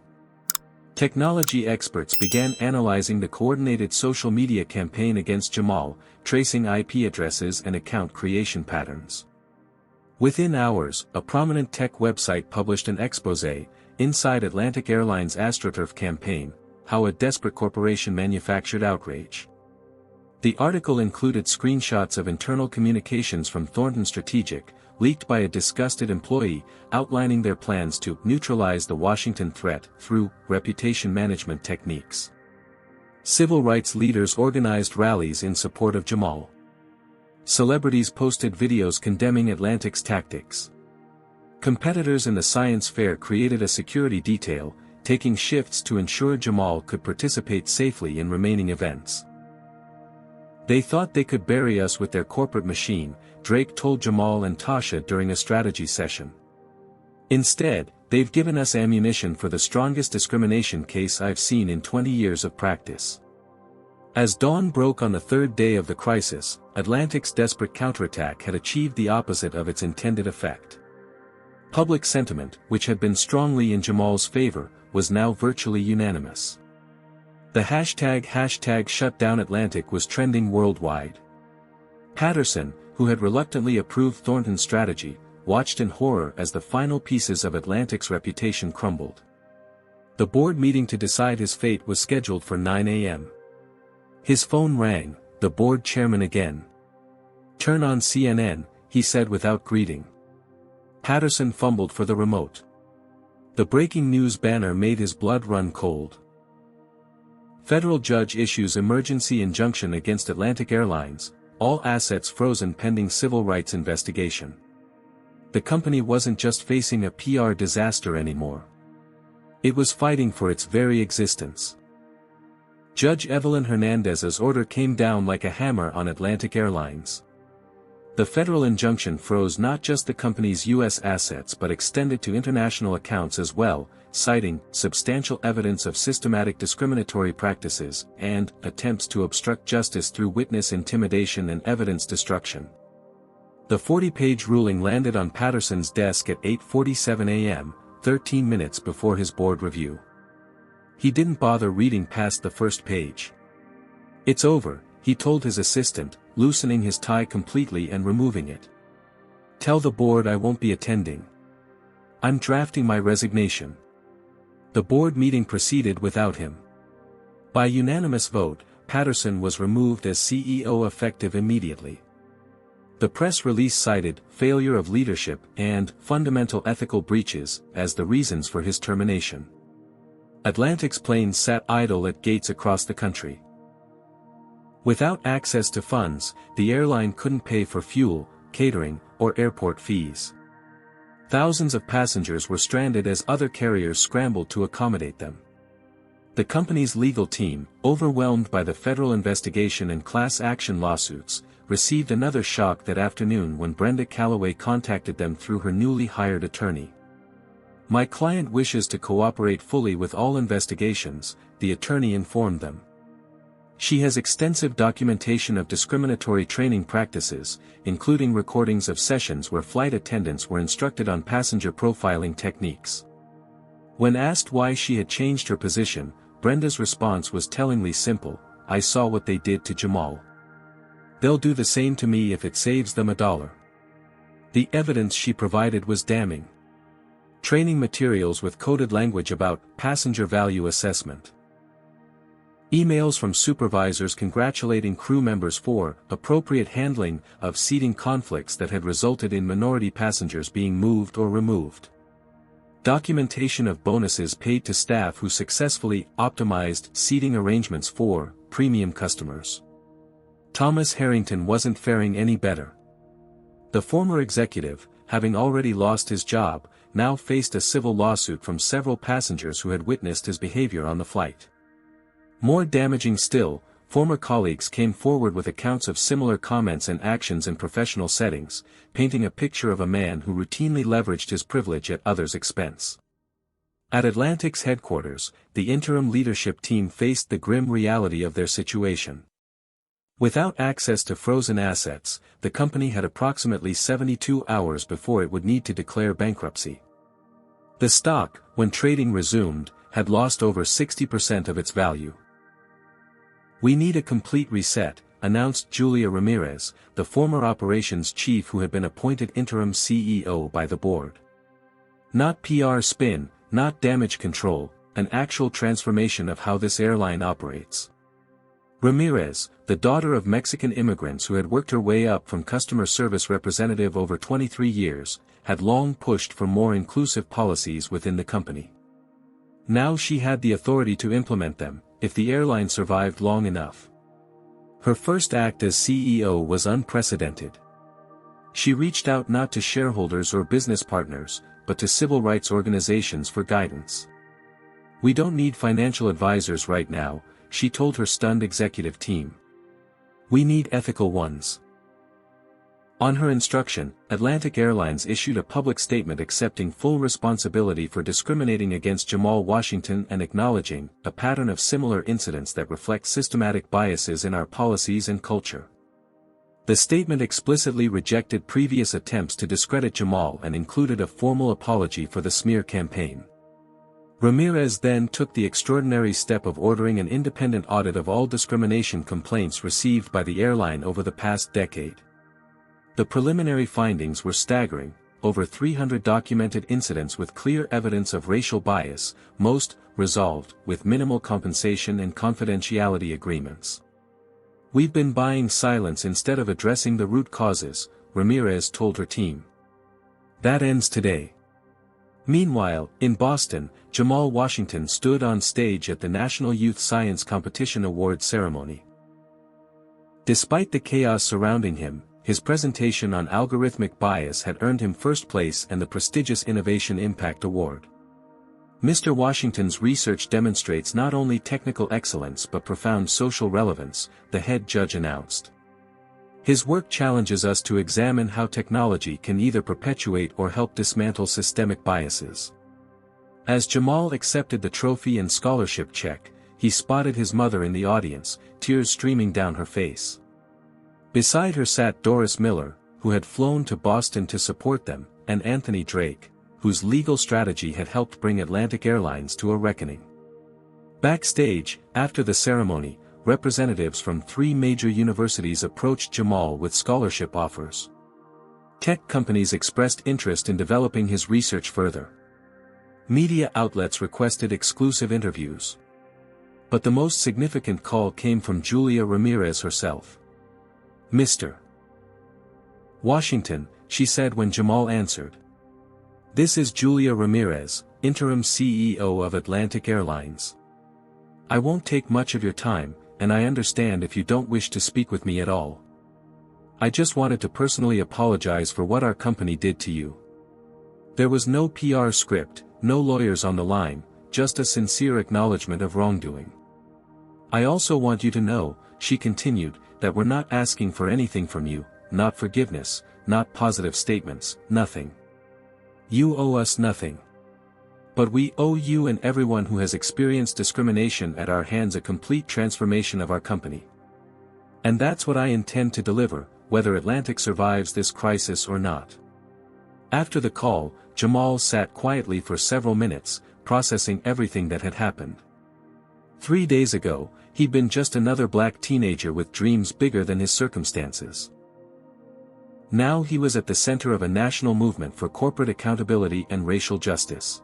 Technology experts began analyzing the coordinated social media campaign against Jamal, tracing IP addresses and account creation patterns. Within hours, a prominent tech website published an exposé, Inside Atlantic Airlines' AstroTurf Campaign, How a Desperate Corporation Manufactured Outrage. The article included screenshots of internal communications from Thornton Strategic, leaked by a disgusted employee, outlining their plans to neutralize the Washington threat through reputation management techniques. Civil rights leaders organized rallies in support of Jamal. Celebrities posted videos condemning Atlantic's tactics. Competitors in the science fair created a security detail, taking shifts to ensure Jamal could participate safely in remaining events. They thought they could bury us with their corporate machine, Drake told Jamal and Tasha during a strategy session. Instead, they've given us ammunition for the strongest discrimination case I've seen in 20 years of practice. As dawn broke on the third day of the crisis, Atlantic's desperate counterattack had achieved the opposite of its intended effect. Public sentiment, which had been strongly in Jamal's favor, was now virtually unanimous. The hashtag #ShutDownAtlantic was trending worldwide. Patterson, who had reluctantly approved Thornton's strategy, watched in horror as the final pieces of Atlantic's reputation crumbled. The board meeting to decide his fate was scheduled for 9 a.m. His phone rang, the board chairman again. "Turn on CNN," he said without greeting. Patterson fumbled for the remote. The breaking news banner made his blood run cold. Federal judge issues emergency injunction against Atlantic Airlines, all assets frozen pending civil rights investigation. The company wasn't just facing a PR disaster anymore. It was fighting for its very existence. Judge Evelyn Hernandez's order came down like a hammer on Atlantic Airlines. The federal injunction froze not just the company's U.S. assets but extended to international accounts as well, citing substantial evidence of systematic discriminatory practices and attempts to obstruct justice through witness intimidation and evidence destruction. The 40-page ruling landed on Patterson's desk at 8:47 a.m., 13 minutes before his board review. He didn't bother reading past the first page. "It's over," he told his assistant, loosening his tie completely and removing it. "Tell the board I won't be attending. I'm drafting my resignation." The board meeting proceeded without him. By unanimous vote, Patterson was removed as CEO effective immediately. The press release cited failure of leadership and fundamental ethical breaches as the reasons for his termination. Atlantic's planes sat idle at gates across the country. Without access to funds, the airline couldn't pay for fuel, catering, or airport fees. Thousands of passengers were stranded as other carriers scrambled to accommodate them. The company's legal team, overwhelmed by the federal investigation and class action lawsuits, received another shock that afternoon when Brenda Calloway contacted them through her newly hired attorney. "My client wishes to cooperate fully with all investigations," the attorney informed them. She has extensive documentation of discriminatory training practices, including recordings of sessions where flight attendants were instructed on passenger profiling techniques. When asked why she had changed her position, Brenda's response was tellingly simple: "I saw what they did to Jamal. They'll do the same to me if it saves them $1." The evidence she provided was damning. Training materials with coded language about passenger value assessment. Emails from supervisors congratulating crew members for appropriate handling of seating conflicts that had resulted in minority passengers being moved or removed. Documentation of bonuses paid to staff who successfully optimized seating arrangements for premium customers. Thomas Harrington wasn't faring any better. The former executive, having already lost his job, now faced a civil lawsuit from several passengers who had witnessed his behavior on the flight. More damaging still, former colleagues came forward with accounts of similar comments and actions in professional settings, painting a picture of a man who routinely leveraged his privilege at others' expense. At Atlantic's headquarters, the interim leadership team faced the grim reality of their situation. Without access to frozen assets, the company had approximately 72 hours before it would need to declare bankruptcy. The stock, when trading resumed, had lost over 60% of its value. "We need a complete reset," announced Julia Ramirez, the former operations chief who had been appointed interim CEO by the board. "Not PR spin, not damage control, an actual transformation of how this airline operates." Ramirez, the daughter of Mexican immigrants who had worked her way up from customer service representative over 23 years, had long pushed for more inclusive policies within the company. Now she had the authority to implement them, if the airline survived long enough. Her first act as CEO was unprecedented. She reached out not to shareholders or business partners, but to civil rights organizations for guidance. "We don't need financial advisors right now," she told her stunned executive team. "We need ethical ones." On her instruction, Atlantic Airlines issued a public statement accepting full responsibility for discriminating against Jamal Washington and acknowledging a pattern of similar incidents that reflect systematic biases in our policies and culture. The statement explicitly rejected previous attempts to discredit Jamal and included a formal apology for the smear campaign. Ramirez then took the extraordinary step of ordering an independent audit of all discrimination complaints received by the airline over the past decade. The preliminary findings were staggering: over 300 documented incidents with clear evidence of racial bias, most resolved with minimal compensation and confidentiality agreements. "We've been buying silence instead of addressing the root causes," Ramirez told her team. "That ends today." Meanwhile, in Boston, Jamal Washington stood on stage at the National Youth Science Competition Awards ceremony. Despite the chaos surrounding him, his presentation on algorithmic bias had earned him first place and the prestigious Innovation Impact Award. Mr. Washington's research demonstrates not only technical excellence but profound social relevance, the head judge announced. His work challenges us to examine how technology can either perpetuate or help dismantle systemic biases. As Jamal accepted the trophy and scholarship check, he spotted his mother in the audience, tears streaming down her face. Beside her sat Doris Miller, who had flown to Boston to support them, and Anthony Drake, whose legal strategy had helped bring Atlantic Airlines to a reckoning. Backstage, after the ceremony, representatives from 3 major universities approached Jamal with scholarship offers. Tech companies expressed interest in developing his research further. Media outlets requested exclusive interviews. But the most significant call came from Julia Ramirez herself. "Mr. Washington," she said when Jamal answered. "This is Julia Ramirez, interim CEO of Atlantic Airlines. I won't take much of your time, and I understand if you don't wish to speak with me at all. I just wanted to personally apologize for what our company did to you. There was no PR script, no lawyers on the line, just a sincere acknowledgement of wrongdoing. I also want you to know," she continued, "that we're not asking for anything from you, not forgiveness, not positive statements, nothing. You owe us nothing. But we owe you and everyone who has experienced discrimination at our hands a complete transformation of our company. And that's what I intend to deliver, whether Atlantic survives this crisis or not." After the call, Jamal sat quietly for several minutes, processing everything that had happened. 3 days ago, he'd been just another black teenager with dreams bigger than his circumstances. Now he was at the center of a national movement for corporate accountability and racial justice.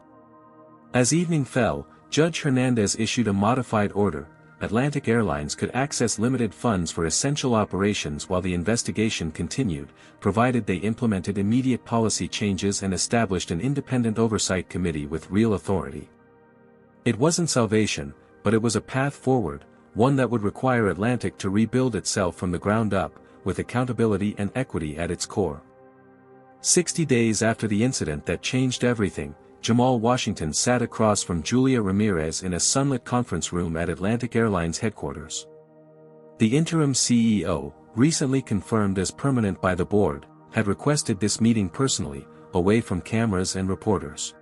As evening fell, Judge Hernandez issued a modified order: Atlantic Airlines could access limited funds for essential operations while the investigation continued, provided they implemented immediate policy changes and established an independent oversight committee with real authority. It wasn't salvation, but it was a path forward, one that would require Atlantic to rebuild itself from the ground up, with accountability and equity at its core. 60 days after the incident that changed everything, Jamal Washington sat across from Julia Ramirez in a sunlit conference room at Atlantic Airlines headquarters. The interim CEO, recently confirmed as permanent by the board, had requested this meeting personally, away from cameras and reporters.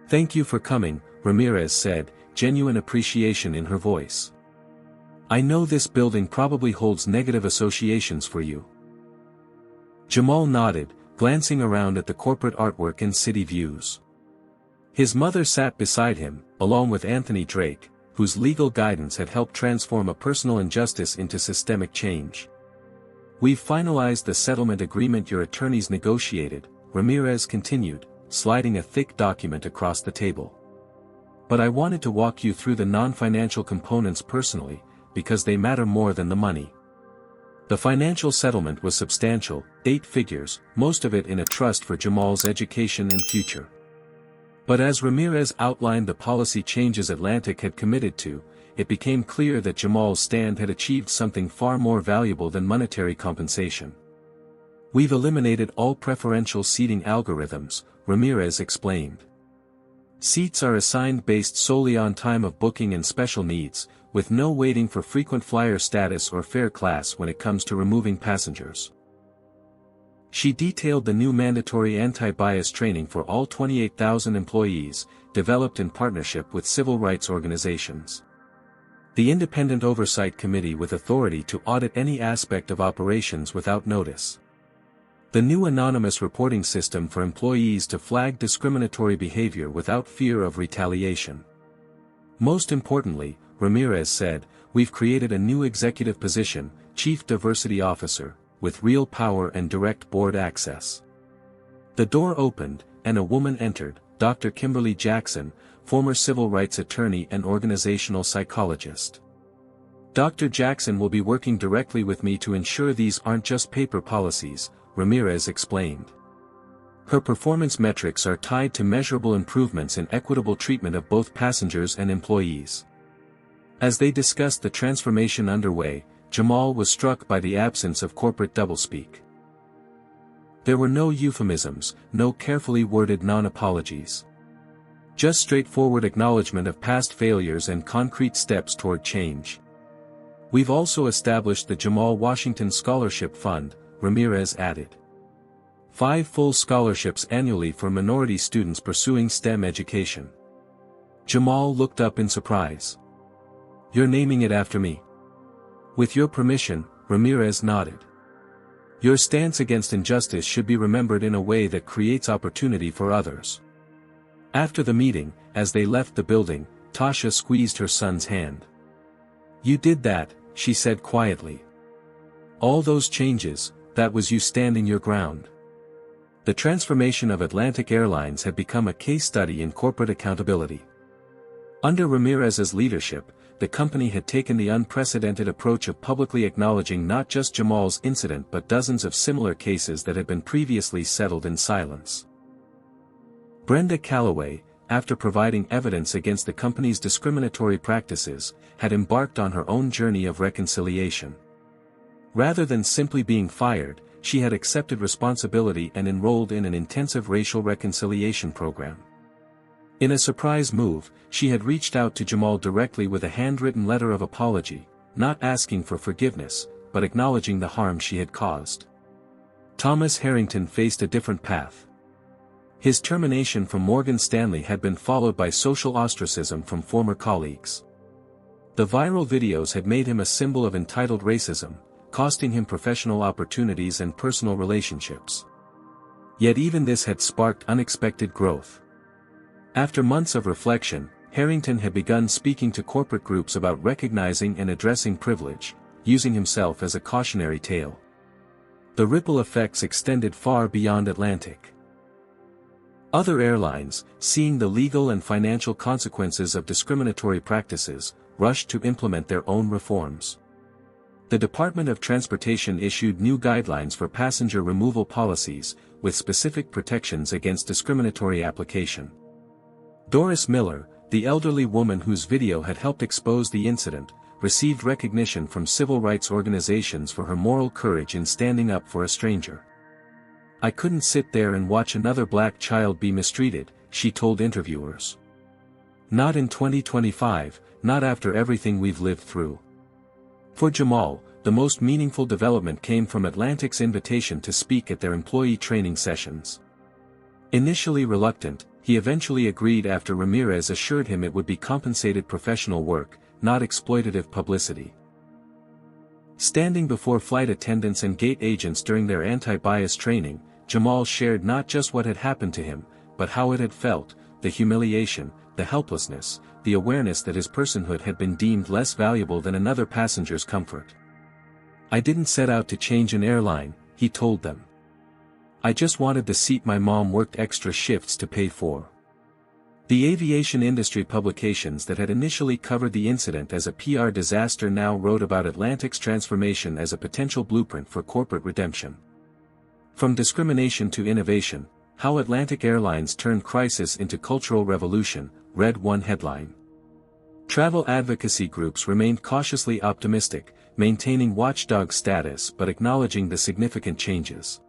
"Thank you for coming," Ramirez said, genuine appreciation in her voice. I know this building probably holds negative associations for you. Jamal nodded, glancing around at the corporate artwork and city views. His mother sat beside him, along with Anthony Drake, whose legal guidance had helped transform a personal injustice into systemic change. We've finalized the settlement agreement your attorneys negotiated, Ramirez continued, sliding a thick document across the table. But I wanted to walk you through the non-financial components personally, because they matter more than the money. The financial settlement was substantial, 8 figures, most of it in a trust for Jamal's education and future. But as Ramirez outlined the policy changes Atlantic had committed to, it became clear that Jamal's stand had achieved something far more valuable than monetary compensation. We've eliminated all preferential seating algorithms, Ramirez explained. Seats are assigned based solely on time of booking and special needs, with no waiting for frequent flyer status or fare class when it comes to removing passengers. She detailed the new mandatory anti-bias training for all 28,000 employees, developed in partnership with civil rights organizations. The Independent Oversight Committee with authority to audit any aspect of operations without notice. The new anonymous reporting system for employees to flag discriminatory behavior without fear of retaliation. Most importantly, Ramirez said, we've created a new executive position, Chief Diversity Officer, with real power and direct board access. The door opened, and a woman entered, Dr. Kimberly Jackson, former civil rights attorney and organizational psychologist. Dr. Jackson will be working directly with me to ensure these aren't just paper policies, Ramirez explained. Her performance metrics are tied to measurable improvements in equitable treatment of both passengers and employees. As they discussed the transformation underway, Jamal was struck by the absence of corporate doublespeak. There were no euphemisms, no carefully worded non-apologies. Just straightforward acknowledgement of past failures and concrete steps toward change. We've also established the Jamal Washington Scholarship Fund, Ramirez added. 5 full scholarships annually for minority students pursuing STEM education. Jamal looked up in surprise. You're naming it after me? With your permission, Ramirez nodded. Your stance against injustice should be remembered in a way that creates opportunity for others. After the meeting, as they left the building, Tasha squeezed her son's hand. You did that, she said quietly. All those changes, that was you standing your ground. The transformation of Atlantic Airlines had become a case study in corporate accountability. Under Ramirez's leadership, the company had taken the unprecedented approach of publicly acknowledging not just Jamal's incident but dozens of similar cases that had been previously settled in silence. Brenda Calloway, after providing evidence against the company's discriminatory practices, had embarked on her own journey of reconciliation. Rather than simply being fired, she had accepted responsibility and enrolled in an intensive racial reconciliation program. In a surprise move, she had reached out to Jamal directly with a handwritten letter of apology, not asking for forgiveness, but acknowledging the harm she had caused. Thomas Harrington faced a different path. His termination from Morgan Stanley had been followed by social ostracism from former colleagues. The viral videos had made him a symbol of entitled racism, costing him professional opportunities and personal relationships. Yet even this had sparked unexpected growth. After months of reflection, Harrington had begun speaking to corporate groups about recognizing and addressing privilege, using himself as a cautionary tale. The ripple effects extended far beyond Atlantic. Other airlines, seeing the legal and financial consequences of discriminatory practices, rushed to implement their own reforms. The Department of Transportation issued new guidelines for passenger removal policies, with specific protections against discriminatory application. Doris Miller, the elderly woman whose video had helped expose the incident, received recognition from civil rights organizations for her moral courage in standing up for a stranger. I couldn't sit there and watch another black child be mistreated, she told interviewers. Not in 2025, not after everything we've lived through. For Jamal, the most meaningful development came from Atlantic's invitation to speak at their employee training sessions. Initially reluctant, he eventually agreed after Ramirez assured him it would be compensated professional work, not exploitative publicity. Standing before flight attendants and gate agents during their anti-bias training, Jamal shared not just what had happened to him, but how it had felt, the humiliation, the helplessness, the awareness that his personhood had been deemed less valuable than another passenger's comfort. "I didn't set out to change an airline," he told them. "I just wanted the seat my mom worked extra shifts to pay for." The aviation industry publications that had initially covered the incident as a PR disaster now wrote about Atlantic's transformation as a potential blueprint for corporate redemption. From discrimination to innovation, how Atlantic Airlines turned crisis into cultural revolution, read one headline. Travel advocacy groups remained cautiously optimistic, maintaining watchdog status but acknowledging the significant changes.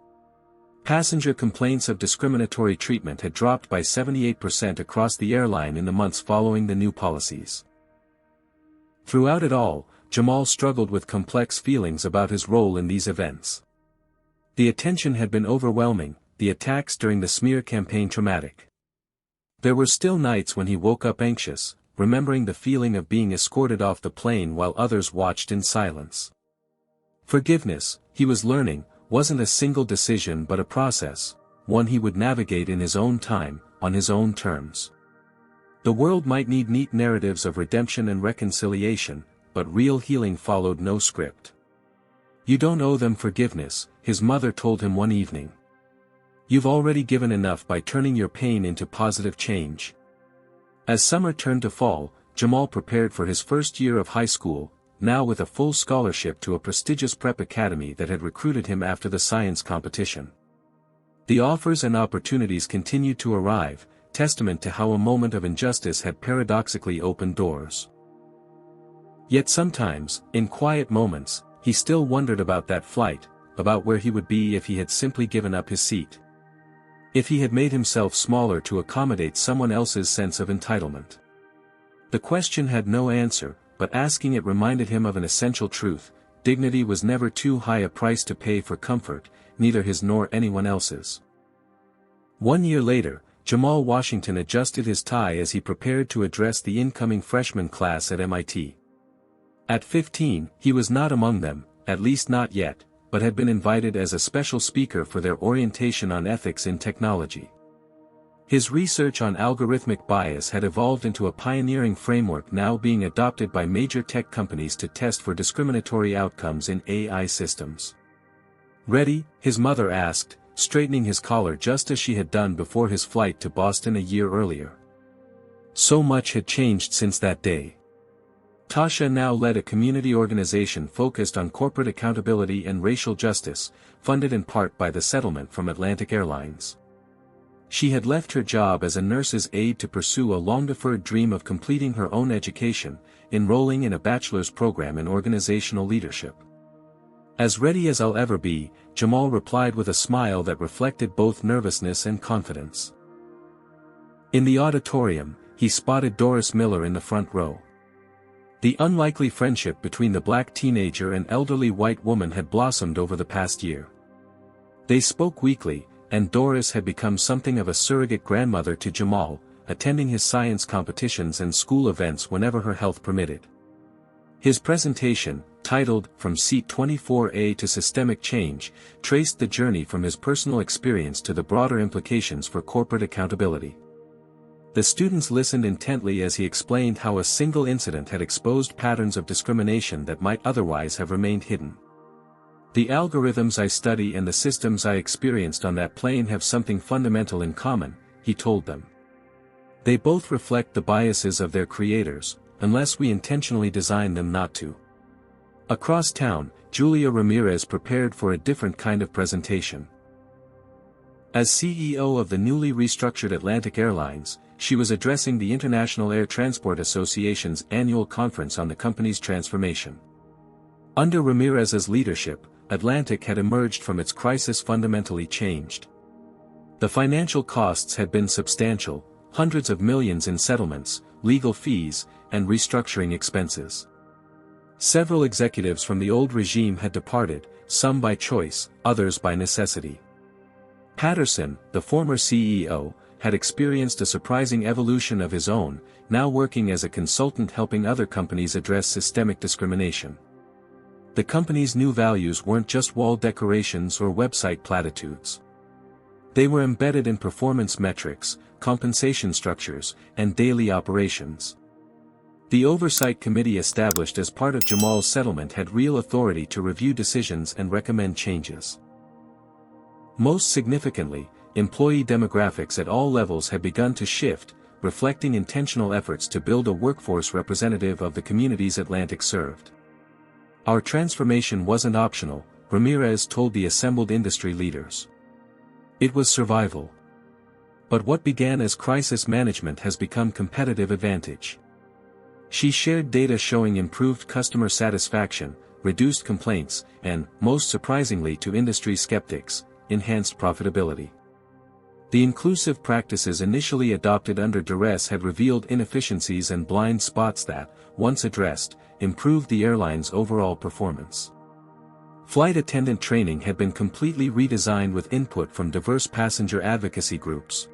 Passenger complaints of discriminatory treatment had dropped by 78% across the airline in the months following the new policies. Throughout it all, Jamal struggled with complex feelings about his role in these events. The attention had been overwhelming, the attacks during the smear campaign traumatic. There were still nights when he woke up anxious, remembering the feeling of being escorted off the plane while others watched in silence. Forgiveness, he was learning, wasn't a single decision but a process, one he would navigate in his own time, on his own terms. The world might need neat narratives of redemption and reconciliation, but real healing followed no script. "You don't owe them forgiveness," his mother told him one evening. "You've already given enough by turning your pain into positive change." As summer turned to fall, Jamal prepared for his first year of high school, now with a full scholarship to a prestigious prep academy that had recruited him after the science competition. The offers and opportunities continued to arrive, testament to how a moment of injustice had paradoxically opened doors. Yet sometimes, in quiet moments, he still wondered about that flight, about where he would be if he had simply given up his seat. If he had made himself smaller to accommodate someone else's sense of entitlement. The question had no answer, but asking it reminded him of an essential truth: dignity was never too high a price to pay for comfort, neither his nor anyone else's. 1 year later, Jamal Washington adjusted his tie as he prepared to address the incoming freshman class at MIT. At 15, he was not among them, at least not yet, but had been invited as a special speaker for their orientation on ethics in technology. His research on algorithmic bias had evolved into a pioneering framework now being adopted by major tech companies to test for discriminatory outcomes in AI systems. "Ready?" his mother asked, straightening his collar just as she had done before his flight to Boston a year earlier. So much had changed since that day. Tasha now led a community organization focused on corporate accountability and racial justice, funded in part by the settlement from Atlantic Airlines. She had left her job as a nurse's aide to pursue a long-deferred dream of completing her own education, enrolling in a bachelor's program in organizational leadership. "As ready as I'll ever be," Jamal replied with a smile that reflected both nervousness and confidence. In the auditorium, he spotted Doris Miller in the front row. The unlikely friendship between the black teenager and elderly white woman had blossomed over the past year. They spoke weekly, and Doris had become something of a surrogate grandmother to Jamal, attending his science competitions and school events whenever her health permitted. His presentation, titled "From Seat 24A to Systemic Change," traced the journey from his personal experience to the broader implications for corporate accountability. The students listened intently as he explained how a single incident had exposed patterns of discrimination that might otherwise have remained hidden. "The algorithms I study and the systems I experienced on that plane have something fundamental in common," he told them. "They both reflect the biases of their creators, unless we intentionally design them not to." Across town, Julia Ramirez prepared for a different kind of presentation. As CEO of the newly restructured Atlantic Airlines, she was addressing the International Air Transport Association's annual conference on the company's transformation. Under Ramirez's leadership, Atlantic had emerged from its crisis fundamentally changed. The financial costs had been substantial, hundreds of millions in settlements, legal fees, and restructuring expenses. Several executives from the old regime had departed, some by choice, others by necessity. Patterson, the former CEO, had experienced a surprising evolution of his own, now working as a consultant helping other companies address systemic discrimination. The company's new values weren't just wall decorations or website platitudes. They were embedded in performance metrics, compensation structures, and daily operations. The oversight committee established as part of Jamal's settlement had real authority to review decisions and recommend changes. Most significantly, employee demographics at all levels had begun to shift, reflecting intentional efforts to build a workforce representative of the communities Atlantic served. "Our transformation wasn't optional," Ramirez told the assembled industry leaders. "It was survival. But what began as crisis management has become competitive advantage." She shared data showing improved customer satisfaction, reduced complaints, and, most surprisingly to industry skeptics, enhanced profitability. The inclusive practices initially adopted under duress had revealed inefficiencies and blind spots that, once addressed, improved the airline's overall performance. Flight attendant training had been completely redesigned with input from diverse passenger advocacy groups.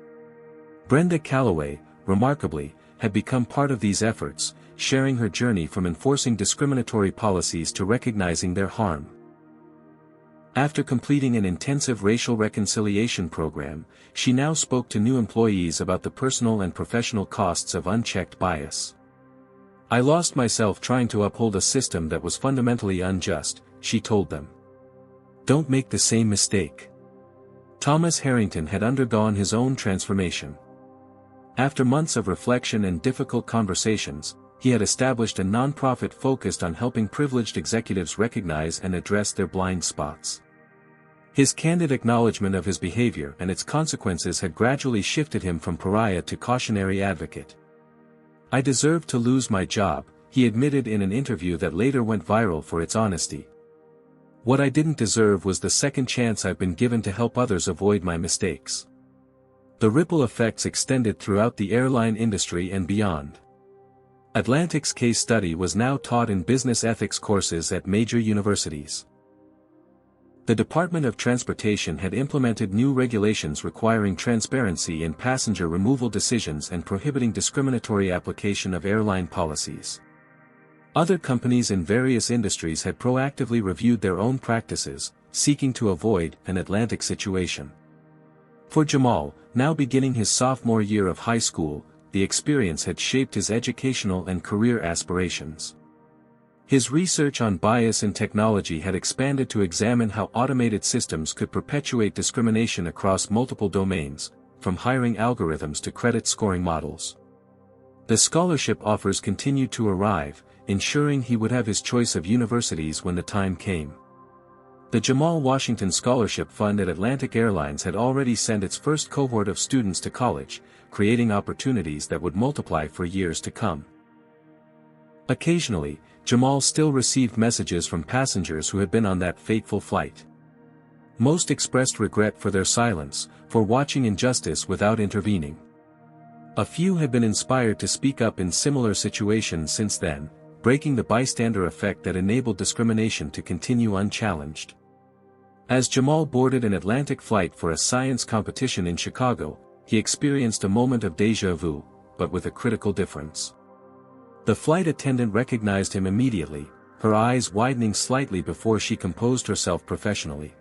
Brenda Calloway, remarkably, had become part of these efforts, sharing her journey from enforcing discriminatory policies to recognizing their harm. After completing an intensive racial reconciliation program, she now spoke to new employees about the personal and professional costs of unchecked bias. "I lost myself trying to uphold a system that was fundamentally unjust," she told them. "Don't make the same mistake." Thomas Harrington had undergone his own transformation. After months of reflection and difficult conversations, he had established a nonprofit focused on helping privileged executives recognize and address their blind spots. His candid acknowledgement of his behavior and its consequences had gradually shifted him from pariah to cautionary advocate. "I deserved to lose my job," he admitted in an interview that later went viral for its honesty. "What I didn't deserve was the second chance I've been given to help others avoid my mistakes." The ripple effects extended throughout the airline industry and beyond. Atlantic's case study was now taught in business ethics courses at major universities. The Department of Transportation had implemented new regulations requiring transparency in passenger removal decisions and prohibiting discriminatory application of airline policies. Other companies in various industries had proactively reviewed their own practices, seeking to avoid an Atlantic situation. For Jamal, now beginning his sophomore year of high school, the experience had shaped his educational and career aspirations. His research on bias in technology had expanded to examine how automated systems could perpetuate discrimination across multiple domains, from hiring algorithms to credit scoring models. The scholarship offers continued to arrive, ensuring he would have his choice of universities when the time came. The Jamal Washington Scholarship Fund at Atlantic Airlines had already sent its first cohort of students to college, creating opportunities that would multiply for years to come. Occasionally, Jamal still received messages from passengers who had been on that fateful flight. Most expressed regret for their silence, for watching injustice without intervening. A few had been inspired to speak up in similar situations since then, breaking the bystander effect that enabled discrimination to continue unchallenged. As Jamal boarded an Atlantic flight for a science competition in Chicago, he experienced a moment of déjà vu, but with a critical difference. The flight attendant recognized him immediately, her eyes widening slightly before she composed herself professionally.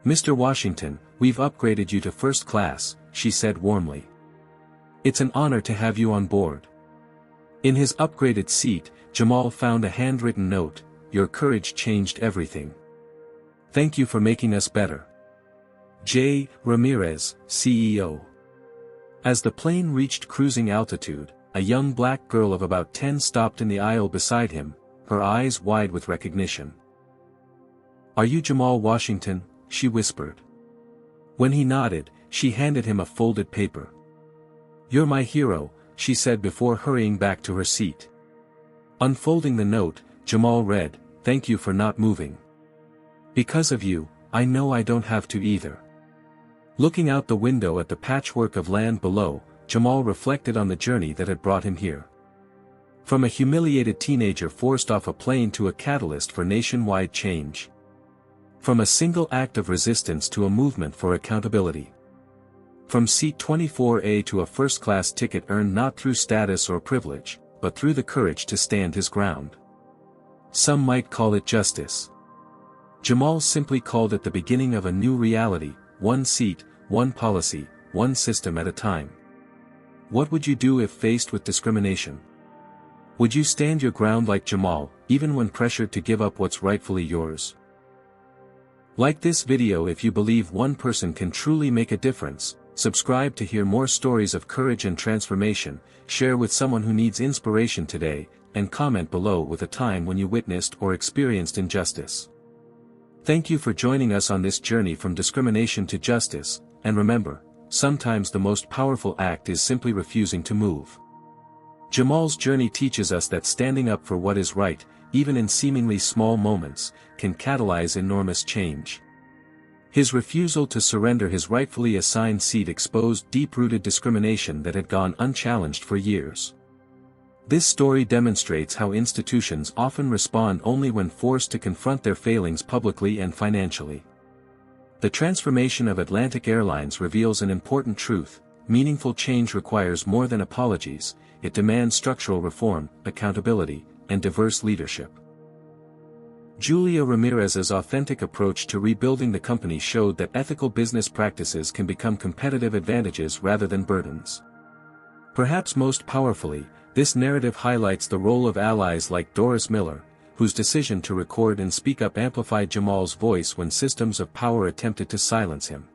"Mr. Washington, we've upgraded you to first class," she said warmly. "It's an honor to have you on board." In his upgraded seat, Jamal found a handwritten note, "Your courage changed everything. Thank you for making us better. J. Ramirez, CEO." As the plane reached cruising altitude, a young black girl of about 10 stopped in the aisle beside him, her eyes wide with recognition. "Are you Jamal Washington?" she whispered. When he nodded, she handed him a folded paper. "You're my hero," she said before hurrying back to her seat. Unfolding the note, Jamal read, "Thank you for not moving. Because of you, I know I don't have to either." Looking out the window at the patchwork of land below, Jamal reflected on the journey that had brought him here. From a humiliated teenager forced off a plane to a catalyst for nationwide change. From a single act of resistance to a movement for accountability. From seat 24A to a first-class ticket earned not through status or privilege, but through the courage to stand his ground. Some might call it justice. Jamal simply called it the beginning of a new reality, one seat, one policy, one system at a time. What would you do if faced with discrimination? Would you stand your ground like Jamal, even when pressured to give up what's rightfully yours? Like this video if you believe one person can truly make a difference, subscribe to hear more stories of courage and transformation, share with someone who needs inspiration today, and comment below with a time when you witnessed or experienced injustice. Thank you for joining us on this journey from discrimination to justice, and remember, sometimes the most powerful act is simply refusing to move. Jamal's journey teaches us that standing up for what is right, even in seemingly small moments, can catalyze enormous change. His refusal to surrender his rightfully assigned seat exposed deep-rooted discrimination that had gone unchallenged for years. This story demonstrates how institutions often respond only when forced to confront their failings publicly and financially. The transformation of Atlantic Airlines reveals an important truth: meaningful change requires more than apologies, it demands structural reform, accountability, and diverse leadership. Julia Ramirez's authentic approach to rebuilding the company showed that ethical business practices can become competitive advantages rather than burdens. Perhaps most powerfully, this narrative highlights the role of allies like Doris Miller, whose decision to record and speak up amplified Jamal's voice when systems of power attempted to silence him.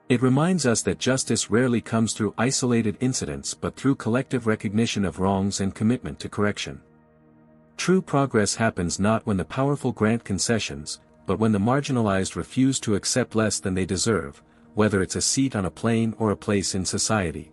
It reminds us that justice rarely comes through isolated incidents but through collective recognition of wrongs and commitment to correction. True progress happens not when the powerful grant concessions, but when the marginalized refuse to accept less than they deserve, whether it's a seat on a plane or a place in society.